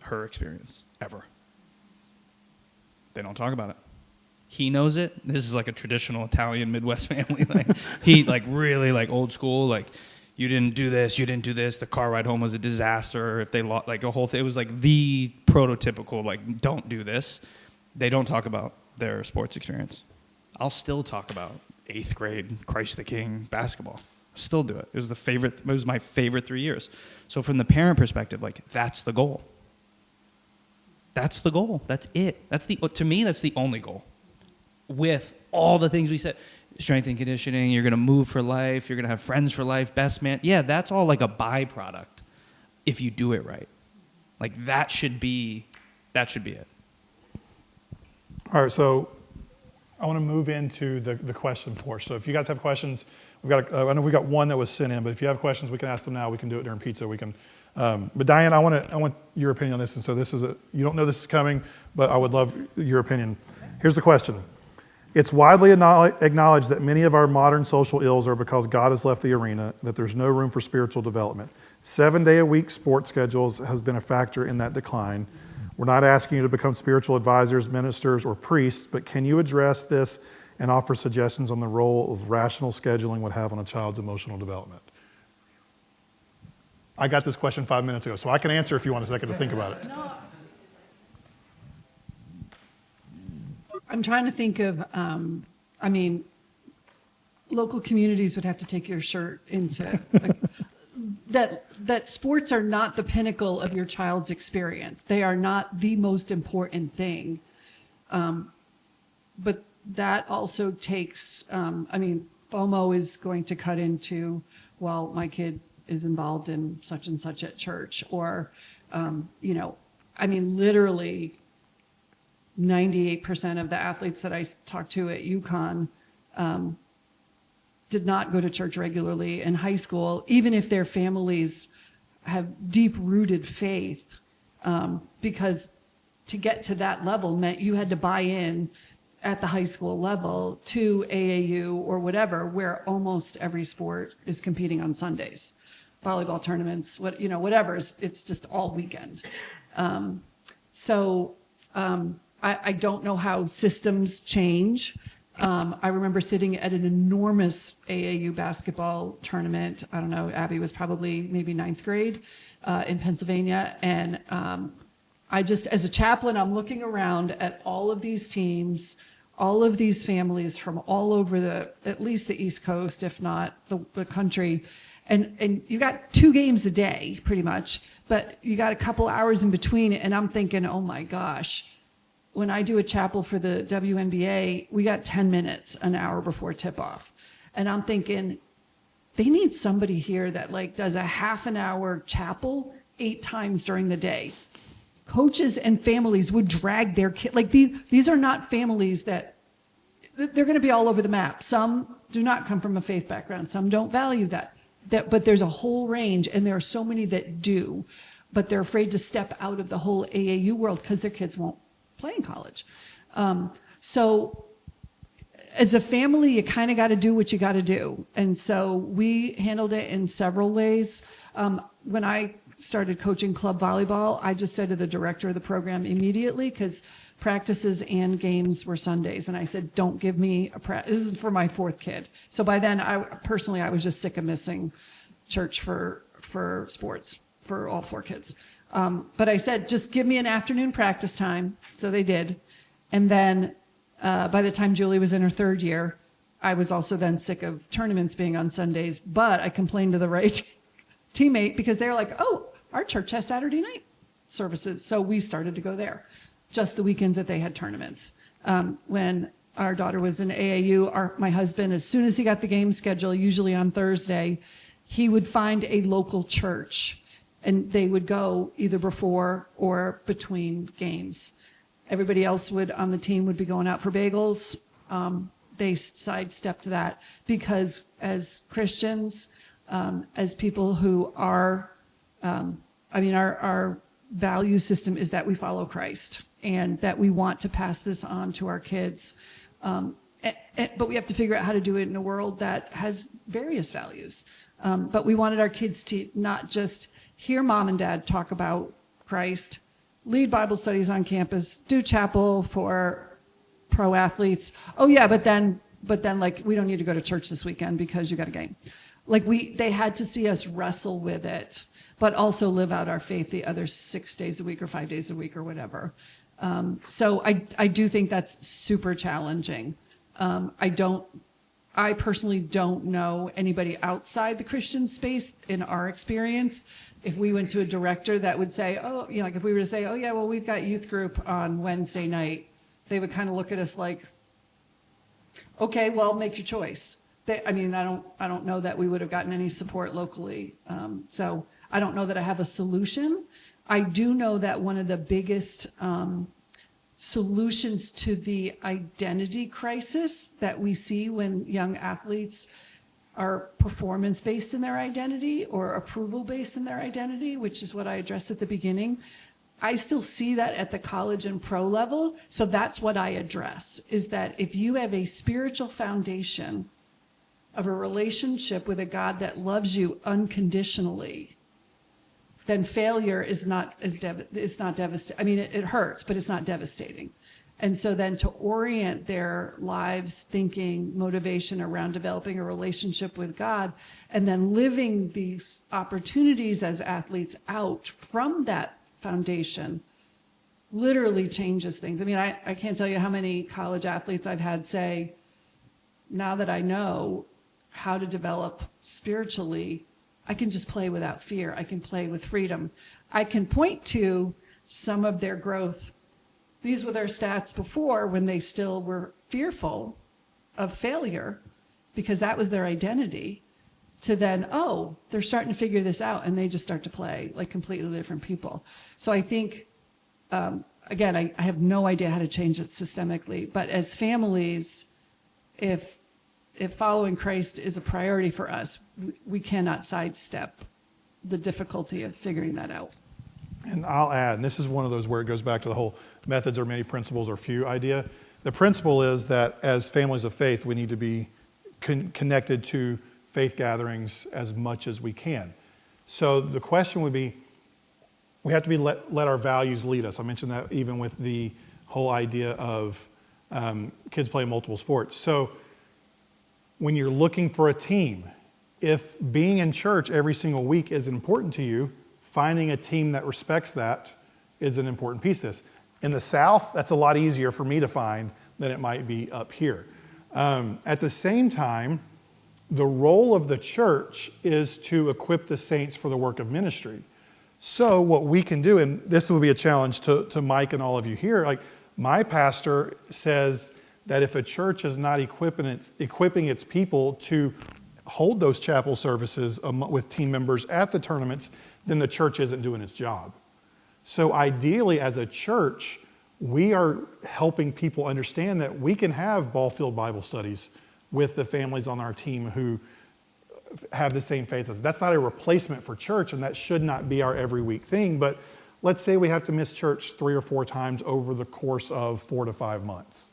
her experience, ever. They don't talk about it. He knows it. This is like a traditional Italian Midwest family. He really old school, you didn't do this, you didn't do this. The car ride home was a disaster. If they lost, a whole thing, it was the prototypical, don't do this. They don't talk about their sports experience. I'll still talk about 8th grade Christ the King basketball. Still do it. It was my favorite 3 years. So from the parent perspective, that's the goal. That's the goal. That's it. To me, that's the only goal. With all the things we said, strength and conditioning, you're going to move for life, you're going to have friends for life, best man. Yeah, that's all a byproduct if you do it right. That should be it. All right, so I want to move into the question portion. So if you guys have questions, I know we got one that was sent in, but if you have questions, we can ask them now. We can do it during pizza. We can. But Diane, I want your opinion on this. And so you don't know this is coming, but I would love your opinion. Here's the question. It's widely acknowledged that many of our modern social ills are because God has left the arena, that there's no room for spiritual development. 7-day-a-week sports schedules has been a factor in that decline. We're not asking you to become spiritual advisors, ministers, or priests, but can you address this and offer suggestions on the role of rational scheduling would have on a child's emotional development? I got this question 5 minutes ago, so I can answer if you want a second to think about it. No. I'm trying to think of, I mean, local communities would have to take your shirt into, like, that sports are not the pinnacle of your child's experience. They are not the most important thing. But that also takes, I mean, FOMO is going to cut into, well, my kid is involved in such and such at church, or, you know, I mean, literally 98% of the athletes that I talked to at UConn did not go to church regularly in high school, even if their families have deep-rooted faith, because to get to that level meant you had to buy in at the high school level to AAU or whatever, where almost every sport is competing on Sundays. Volleyball tournaments, whatever, it's just all weekend. I don't know how systems change. I remember sitting at an enormous AAU basketball tournament. I don't know, Abby was probably maybe ninth grade in Pennsylvania. And I just, as a chaplain, I'm looking around at all of these teams, all of these families from all over at least the East Coast, if not the country. And you got 2 games a day, pretty much, but you got a couple hours in between. And I'm thinking, oh my gosh, when I do a chapel for the WNBA, we got 10 minutes, an hour before tip-off. And I'm thinking, they need somebody here that like does a half an hour chapel 8 times during the day. Coaches and families would drag their kids. Like these are not families that, they're going to be all over the map. Some do not come from a faith background. Some don't value that. But there's a whole range, and there are so many that do, but they're afraid to step out of the whole AAU world because their kids won't play in college. So as a family, you kind of got to do what you got to do. And so we handled it in several ways. When I started coaching club volleyball, I just said to the director of the program immediately, because practices and games were Sundays. And I said, don't give me this is for my 4th kid. So by then, I was just sick of missing church for sports for all 4 kids. But I said, just give me an afternoon practice time. So they did. And then by the time Julie was in her 3rd year, I was also then sick of tournaments being on Sundays. But I complained to the right teammate because they're like, oh, our church has Saturday night services. So we started to go there, just the weekends that they had tournaments. When our daughter was in AAU, my husband, as soon as he got the game schedule, usually on Thursday, he would find a local church and they would go either before or between games. Everybody else on the team would be going out for bagels. They sidestepped that because as Christians, as people who are, our value system is that we follow Christ and that we want to pass this on to our kids. But we have to figure out how to do it in a world that has various values. But we wanted our kids to not just hear mom and dad talk about Christ, lead Bible studies on campus, do chapel for pro athletes. Oh yeah, but then like, we don't need to go to church this weekend because you got a game. Like they had to see us wrestle with it, but also live out our faith the other 6 days a week or 5 days a week or whatever. So I do think that's super challenging. I personally don't know anybody outside the Christian space in our experience. If we went to a director that would say, like if we were to say, oh yeah, well, we've got youth group on Wednesday night, they would kind of look at us like, okay, well, make your choice. I don't know that we would have gotten any support locally. So I don't know that I have a solution. I do know that one of the biggest solutions to the identity crisis that we see when young athletes are performance-based in their identity or approval-based in their identity, which is what I addressed at the beginning. I still see that at the college and pro level. So that's what I address, is that if you have a spiritual foundation of a relationship with a God that loves you unconditionally, then failure is not devastating. I mean, it hurts, but it's not devastating. And so then to orient their lives, thinking, motivation around developing a relationship with God, and then living these opportunities as athletes out from that foundation literally changes things. I mean, I can't tell you how many college athletes I've had say, now that I know how to develop spiritually, I can just play without fear. I can play with freedom. I can point to some of their growth. These were their stats before, when they still were fearful of failure because that was their identity, to then, oh, they're starting to figure this out, and they just start to play like completely different people. So I think, again, I have no idea how to change it systemically, but as families, if following Christ is a priority for us, we cannot sidestep the difficulty of figuring that out. And I'll add, and this is one of those where it goes back to the whole methods are many, principles are few idea. The principle is that as families of faith, we need to be connected to faith gatherings as much as we can. So the question would be, we have to be let our values lead us. I mentioned that even with the whole idea of kids playing multiple sports. So when you're looking for a team, if being in church every single week is important to you, finding a team that respects that is an important piece of this. In the South, that's a lot easier for me to find than it might be up here. At the same time, the role of the church is to equip the saints for the work of ministry. So what we can do, and this will be a challenge to Mike and all of you here, like my pastor says that if a church is not equipping its people to hold those chapel services with team members at the tournaments, then the church isn't doing its job. So ideally, as a church, we are helping people understand that we can have ball field Bible studies with the families on our team who have the same faith as us. That's not a replacement for church, and that should not be our every week thing. But let's say we have to miss church 3 or 4 times over the course of 4 to 5 months.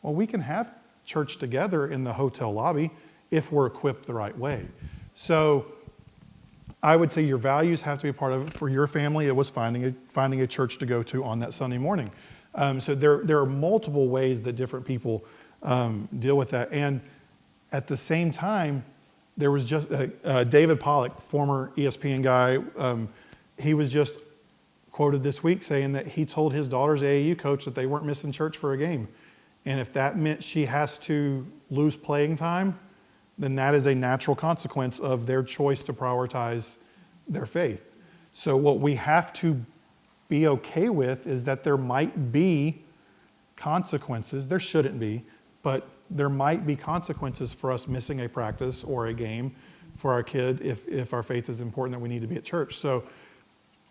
Well, we can have church together in the hotel lobby if we're equipped the right way. So I would say your values have to be a part of it. For your family, it was finding a church to go to on that Sunday morning. So there are multiple ways that different people deal with that. And at the same time, there was just David Pollack, former ESPN guy, he was just quoted this week saying that he told his daughter's AAU coach that they weren't missing church for a game. And if that meant she has to lose playing time, then that is a natural consequence of their choice to prioritize their faith. So what we have to be okay with is that there might be consequences. There shouldn't be, but there might be consequences for us missing a practice or a game for our kid if our faith is important, that we need to be at church. So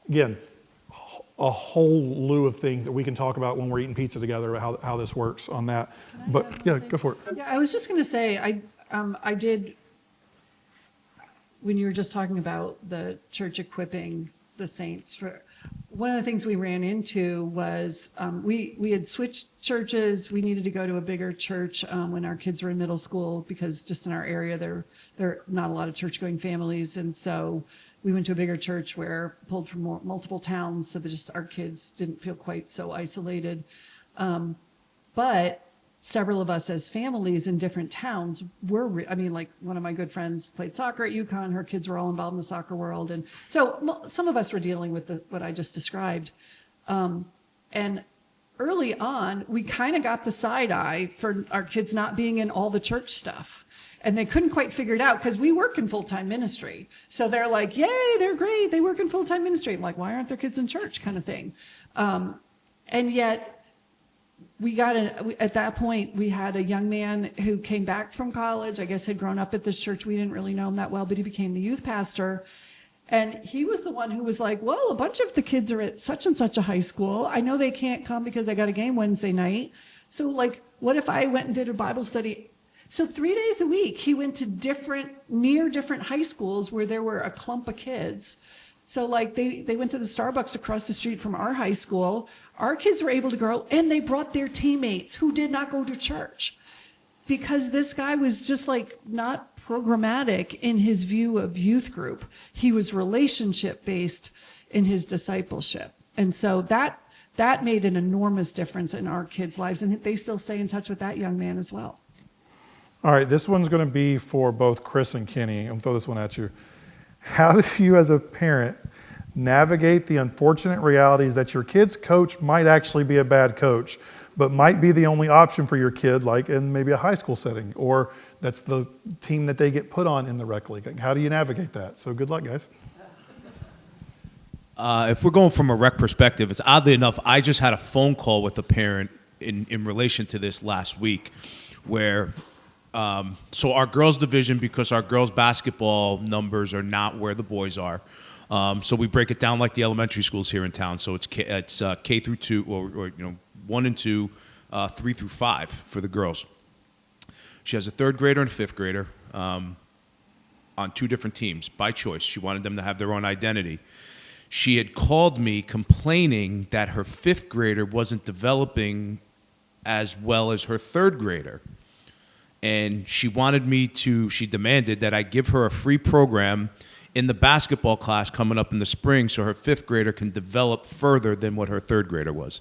again, a whole slew of things that we can talk about when we're eating pizza together about how this works on that. But yeah, go for it. Yeah, I was just going to say, I did, when you were just talking about the church equipping the saints, for one of the things we ran into was we had switched churches. We needed to go to a bigger church when our kids were in middle school, because just in our area there are not a lot of church going families, and so we went to a bigger church where pulled from multiple towns, so that just our kids didn't feel quite so isolated. But several of us as families in different towns were, like one of my good friends played soccer at UConn. Her kids were all involved in the soccer world. And so some of us were dealing with what I just described. And early on, we kind of got the side eye for our kids not being in all the church stuff. And they couldn't quite figure it out because we work in full-time ministry. So they're like, yay, they're great. They work in full-time ministry. I'm like, why aren't their kids in church, kind of thing. And yet, at that point, we had a young man who came back from college, I guess had grown up at this church. We didn't really know him that well, but he became the youth pastor. And he was the one who was like, well, a bunch of the kids are at such and such a high school. I know they can't come because they got a game Wednesday night. So like, what if I went and did a Bible study? So 3 days a week, he went to near different high schools where there were a clump of kids. So like they went to the Starbucks across the street from our high school. Our kids were able to grow, and they brought their teammates who did not go to church, because this guy was just like not programmatic in his view of youth group. He was relationship based in his discipleship. And so that that made an enormous difference in our kids' lives, and they still stay in touch with that young man as well. All right, this one's going to be for both Chris and Kenny. I'm going to throw this one at you. How do you, as a parent, navigate the unfortunate realities that your kid's coach might actually be a bad coach, but might be the only option for your kid, like in maybe a high school setting, or that's the team that they get put on in the rec league? How do you navigate that? So good luck, guys. If we're going from a rec perspective, it's oddly enough, I just had a phone call with a parent in relation to this last week where so our girls division, because our girls basketball numbers are not where the boys are, so we break it down like the elementary schools here in town. So it's K through 2, or 1 and 2, 3 through 5 for the girls. She has a 3rd grader and a 5th grader on 2 different teams by choice. She wanted them to have their own identity. She had called me complaining that her 5th grader wasn't developing as well as her 3rd grader. And she demanded that I give her a free program in the basketball class coming up in the spring so her 5th grader can develop further than what her 3rd grader was.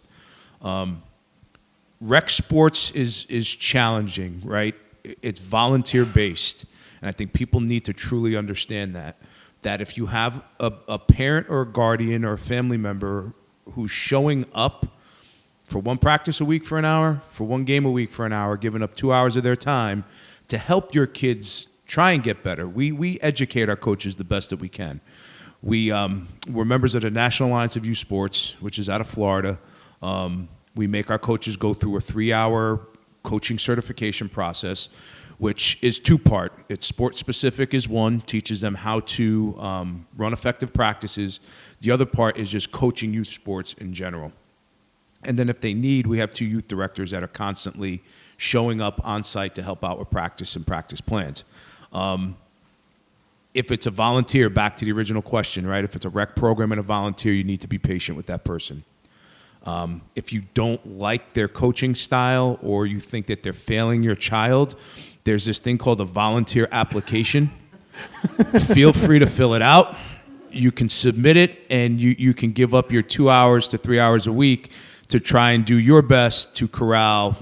Rec sports is challenging, right? It's volunteer based. And I think people need to truly understand that if you have a parent or a guardian or a family member who's showing up for 1 practice a week for an hour, for 1 game a week for an hour, giving up 2 hours of their time to help your kids try and get better. We educate our coaches the best that we can. We're members of the National Alliance of Youth Sports, which is out of Florida. We make our coaches go through a 3-hour coaching certification process, which is 2-part. It's sport-specific is 1, teaches them how to run effective practices. The other part is just coaching youth sports in general. And then if they need, we have 2 youth directors that are constantly showing up on site to help out with practice and practice plans. If it's a volunteer, back to the original question, right? If it's a rec program and a volunteer, you need to be patient with that person. If you don't like their coaching style or you think that they're failing your child, there's this thing called a volunteer application. Feel free to fill it out. You can submit it, and you can give up your 2 hours to 3 hours a week to try and do your best to corral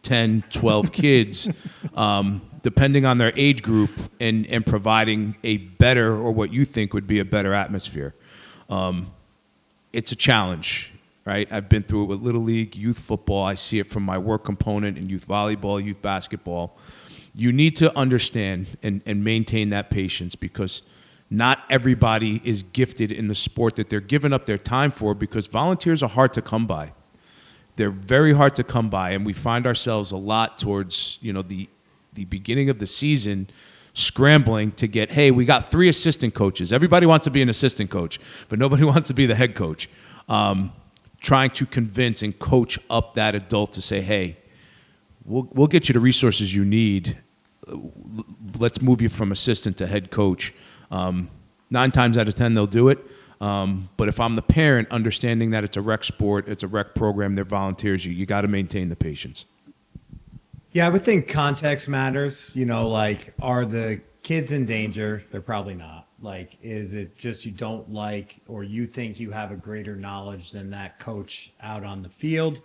10, 12 kids, depending on their age group, and providing a better, or what you think would be a better atmosphere. It's a challenge, right? I've been through it with Little League, youth football. I see it from my work component in youth volleyball, youth basketball. You need to understand and maintain that patience, because not everybody is gifted in the sport that they're giving up their time for, because volunteers are hard to come by. They're very hard to come by, and we find ourselves a lot towards the beginning of the season scrambling to get, hey, we got 3 assistant coaches. Everybody wants to be an assistant coach, but nobody wants to be the head coach. Trying to convince and coach up that adult to say, hey, we'll get you the resources you need. Let's move you from assistant to head coach. 9 times out of 10, they'll do it. But if I'm the parent, understanding that it's a rec sport, it's a rec program, they're volunteers, you got to maintain the patience. Yeah, I would think context matters. Like, are the kids in danger? They're probably not. Like, is it just you don't like, or you think you have a greater knowledge than that coach out on the field?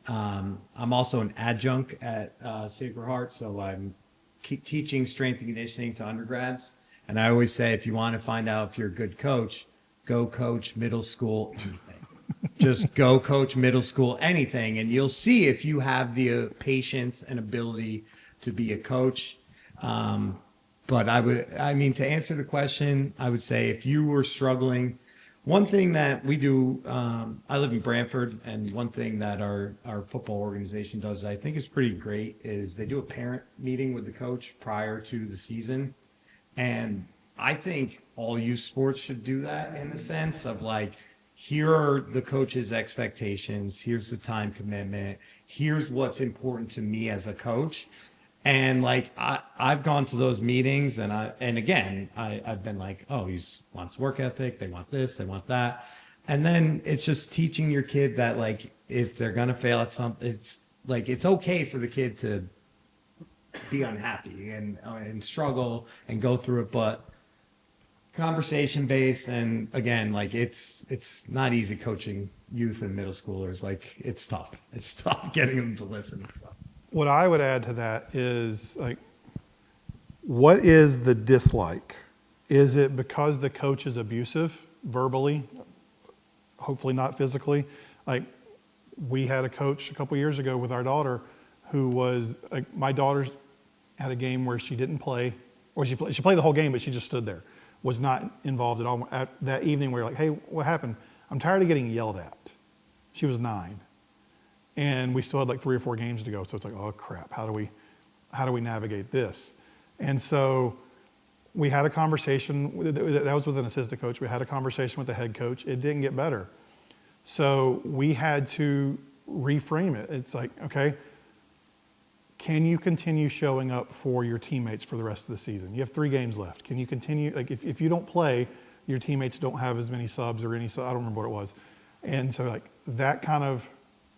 I'm also an adjunct at Sacred Heart, so I'm teaching strength and conditioning to undergrads. And I always say, if you want to find out if you're a good coach, go coach middle school anything. Just go coach middle school anything, and you'll see if you have the patience and ability to be a coach. But to answer the question, I would say if you were struggling, one thing that we do, I live in Brantford, and one thing that our football organization does that I think is pretty great is they do a parent meeting with the coach prior to the season. And I think all youth sports should do that, in the sense of, like, here are the coach's expectations, here's the time commitment, here's what's important to me as a coach. And like I've gone to those meetings, and I've been like, oh, he wants work ethic, they want this, they want that. And then it's just teaching your kid that, like, if they're gonna fail at something, it's like it's okay for the kid to be unhappy and struggle and go through it, but conversation based, and again, like it's not easy coaching youth and middle schoolers. Like it's tough. It's tough getting them to listen and stuff. What I would add to that is like, what is the dislike? Is it because the coach is abusive verbally? Hopefully not physically. Like, we had a coach a couple years ago with our daughter who was, like, my daughter had a game where she didn't play, or she played the whole game, but she just stood there, was not involved at all. That evening we were like, hey, what happened? I'm tired of getting yelled at. She was 9. And we still had like 3 or 4 games to go. So it's like, oh crap, how do we navigate this? And so we had a conversation, that was with an assistant coach. We had a conversation with the head coach. It didn't get better. So we had to reframe it. It's like, okay, can you continue showing up for your teammates for the rest of the season? You have 3 games left. Can you continue, like if you don't play, your teammates don't have as many subs or I don't remember what it was. And so like that kind of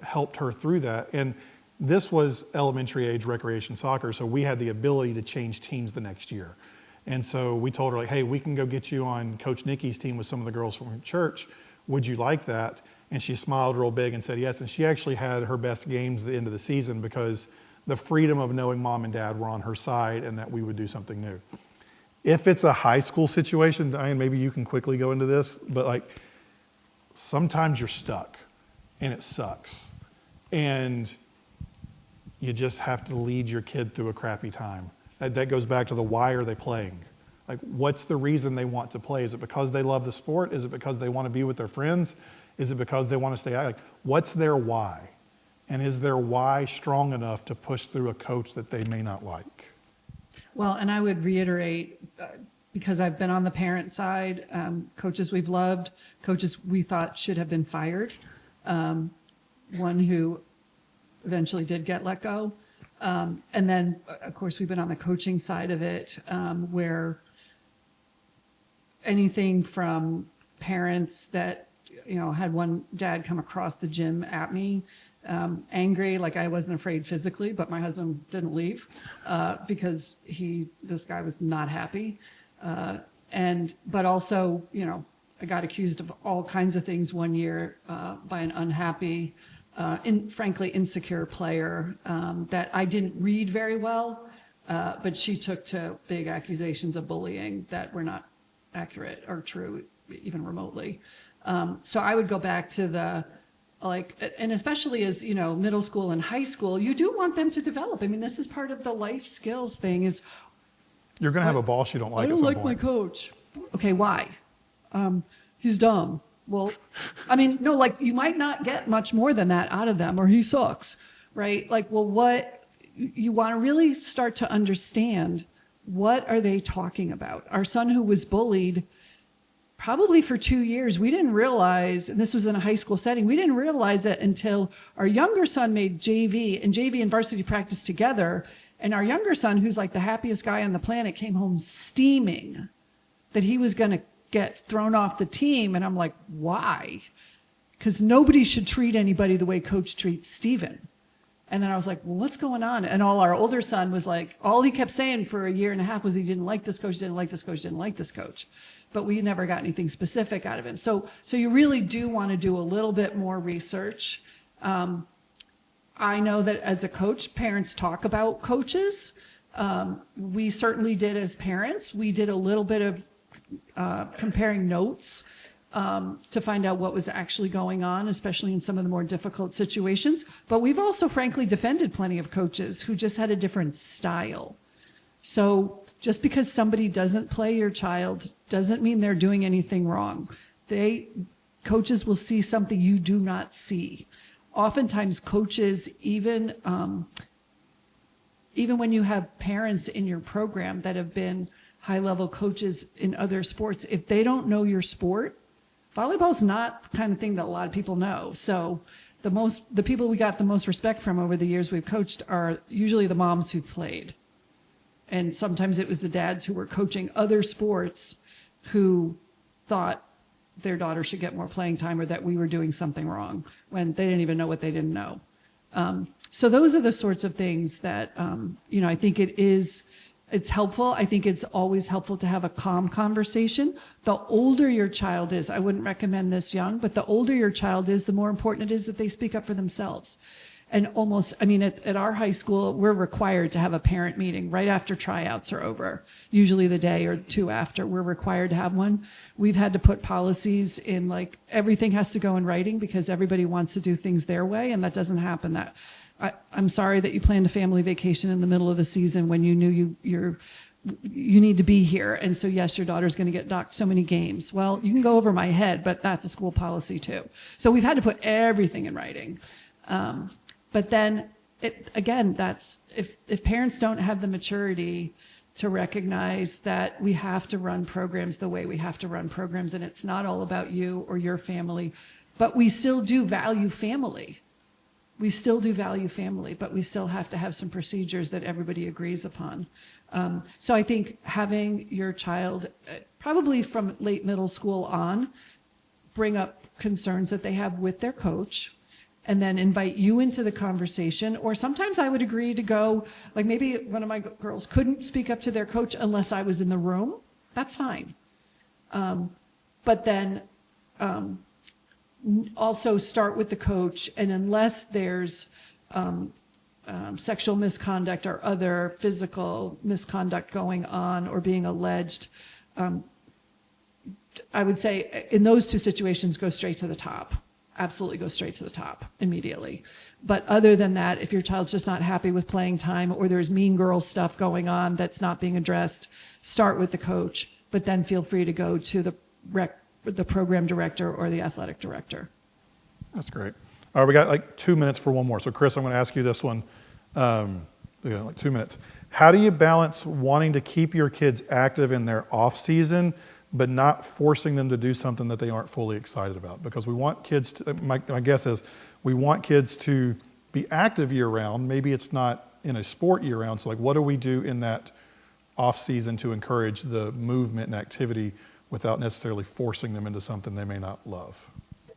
helped her through that. And this was elementary age recreation soccer, so we had the ability to change teams the next year. And so we told her like, hey, we can go get you on Coach Nikki's team with some of the girls from church. Would you like that? And she smiled real big and said yes. And she actually had her best games at the end of the season because the freedom of knowing mom and dad were on her side and that we would do something new. If it's a high school situation, Diane, maybe you can quickly go into this, but like sometimes you're stuck and it sucks. And you just have to lead your kid through a crappy time. That goes back to the why are they playing? Like, what's the reason they want to play? Is it because they love the sport? Is it because they want to be with their friends? Is it because they want to stay out? Like, what's their why? And is their why strong enough to push through a coach that they may not like? Well, and I would reiterate, because I've been on the parent side, coaches we've loved, coaches we thought should have been fired. One who eventually did get let go. And then, of course, we've been on the coaching side of it, where anything from parents that, had one dad come across the gym at me, angry, like I wasn't afraid physically, but my husband didn't leave because this guy was not happy. But also, I got accused of all kinds of things one year by an unhappy, frankly insecure player that I didn't read very well, but she took to big accusations of bullying that were not accurate or true, even remotely. So I would go back to and especially as, middle school and high school, you do want them to develop. I mean, this is part of the life skills thing is. You're going to have a boss you don't like at some point. I don't like my coach. Okay, why? He's dumb. Well, I mean, no, like you might not get much more than that out of them, or he sucks, right? Like, well, what you want to really start to understand, what are they talking about? Our son who was bullied probably for 2 years, we didn't realize, and this was in a high school setting, we didn't realize it until our younger son made JV and varsity practice together. And our younger son, who's like the happiest guy on the planet, came home steaming that he was going to get thrown off the team. And I'm like, why? Because nobody should treat anybody the way coach treats Steven. And then I was like, well, what's going on? And our older son was like, all he kept saying for a year and a half was he didn't like this coach, didn't like this coach, didn't like this coach. But we never got anything specific out of him. So you really do want to do a little bit more research. I know that as a coach, parents talk about coaches. We certainly did as parents. We did a little bit of comparing notes to find out what was actually going on, especially in some of the more difficult situations. But we've also, frankly, defended plenty of coaches who just had a different style. So just because somebody doesn't play your child doesn't mean they're doing anything wrong. Coaches will see something you do not see. Oftentimes coaches, even when you have parents in your program that have been high-level coaches in other sports, if they don't know your sport, volleyball's not the kind of thing that a lot of people know. So the people we got the most respect from over the years we've coached are usually the moms who've played. And sometimes it was the dads who were coaching other sports who thought their daughter should get more playing time or that we were doing something wrong when they didn't even know what they didn't know. So those are the sorts of things that, I think it is It's helpful. I think it's always helpful to have a calm conversation. The older your child is, I wouldn't recommend this young, but the older your child is, the more important it is that they speak up for themselves. And almost, I mean, at our high school, we're required to have a parent meeting right after tryouts are over. Usually the day or two after, we're required to have one. We've had to put policies in, like, everything has to go in writing because everybody wants to do things their way, and that doesn't happen. I'm sorry that you planned a family vacation in the middle of the season when you knew you need to be here. And so, yes, your daughter's going to get docked so many games. Well, you can go over my head, but that's a school policy too. So we've had to put everything in writing. But then, that's if parents don't have the maturity to recognize that we have to run programs the way we have to run programs, and it's not all about you or your family, but we still do value family. We still do value family, but we still have to have some procedures that everybody agrees upon. So I think having your child, probably from late middle school on, bring up concerns that they have with their coach, and then invite you into the conversation. Or sometimes I would agree to go, like maybe one of my girls couldn't speak up to their coach unless I was in the room. That's fine. But then also start with the coach, and unless there's sexual misconduct or other physical misconduct going on or being alleged, I would say in those two situations, go straight to the top. Absolutely go straight to the top immediately. But other than that, if your child's just not happy with playing time or there's mean girl stuff going on that's not being addressed, start with the coach, but then feel free to go to the program director or the athletic director. That's great. All right, we got like 2 minutes for one more. So Chris, I'm going to ask you this one. Like 2 minutes. How do you balance wanting to keep your kids active in their off season, but not forcing them to do something that they aren't fully excited about? Because we want kids to, my guess is, we want kids to be active year round. Maybe it's not in a sport year round. So like, what do we do in that off season to encourage the movement and activity without necessarily forcing them into something they may not love?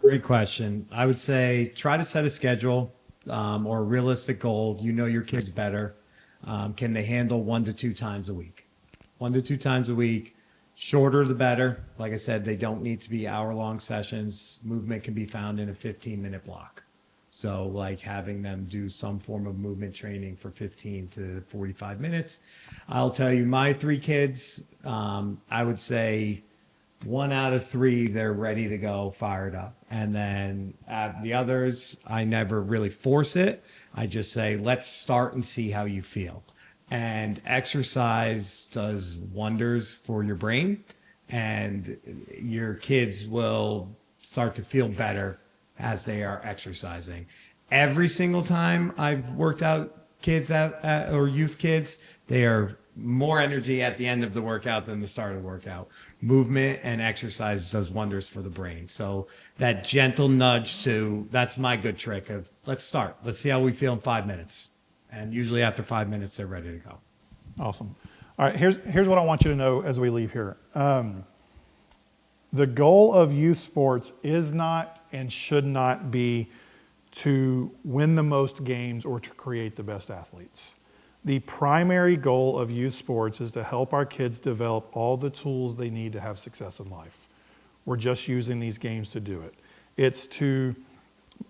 Great question. I would say try to set a schedule or a realistic goal. You know your kids better. Can they handle 1 to 2 times a week? 1 to 2 times a week. Shorter the better. Like I said, they don't need to be hour-long sessions. Movement can be found in a 15-minute block. So like having them do some form of movement training for 15 to 45 minutes. I'll tell you, my 3 kids, I would say 1 out of 3, they're ready to go, fired up. And then the others, I never really force it. I just say, let's start and see how you feel. And exercise does wonders for your brain, and your kids will start to feel better as they are exercising. Every single time I've worked out kids or youth kids, they are more energy at the end of the workout than the start of the workout. Movement and exercise does wonders for the brain. So that gentle nudge that's my good trick of, let's start. Let's see how we feel in 5 minutes. And usually after 5 minutes, they're ready to go. Awesome. All right, here's what I want you to know as we leave here. The goal of youth sports is not and should not be to win the most games or to create the best athletes. The primary goal of youth sports is to help our kids develop all the tools they need to have success in life. We're just using these games to do it. It's to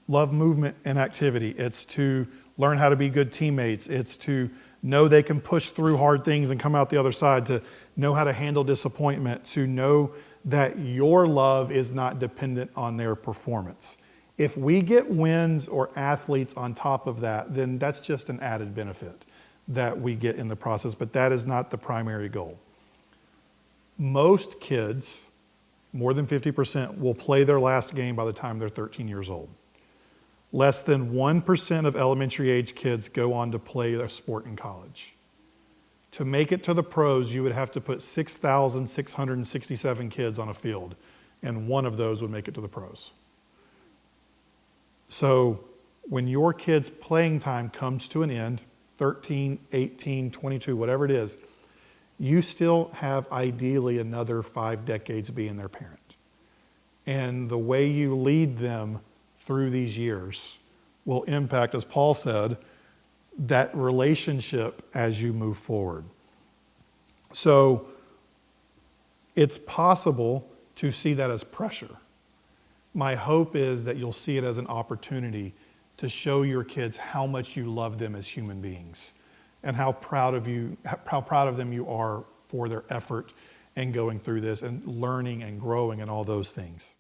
love movement and activity. It's to learn how to be good teammates. It's to know they can push through hard things and come out the other side, to know how to handle disappointment, to know that your love is not dependent on their performance. If we get wins or athletes on top of that, then that's just an added benefit that we get in the process, but that is not the primary goal. Most kids, more than 50%, will play their last game by the time they're 13 years old. Less than 1% of elementary age kids go on to play their sport in college. To make it to the pros, you would have to put 6,667 kids on a field, and one of those would make it to the pros. So when your kid's playing time comes to an end, 13, 18, 22, whatever it is, you still have ideally another 5 decades being their parent. And the way you lead them through these years will impact, as Paul said, that relationship as you move forward. So it's possible to see that as pressure. My hope is that you'll see it as an opportunity to show your kids how much you love them as human beings and how proud of them you are for their effort and going through this and learning and growing and all those things.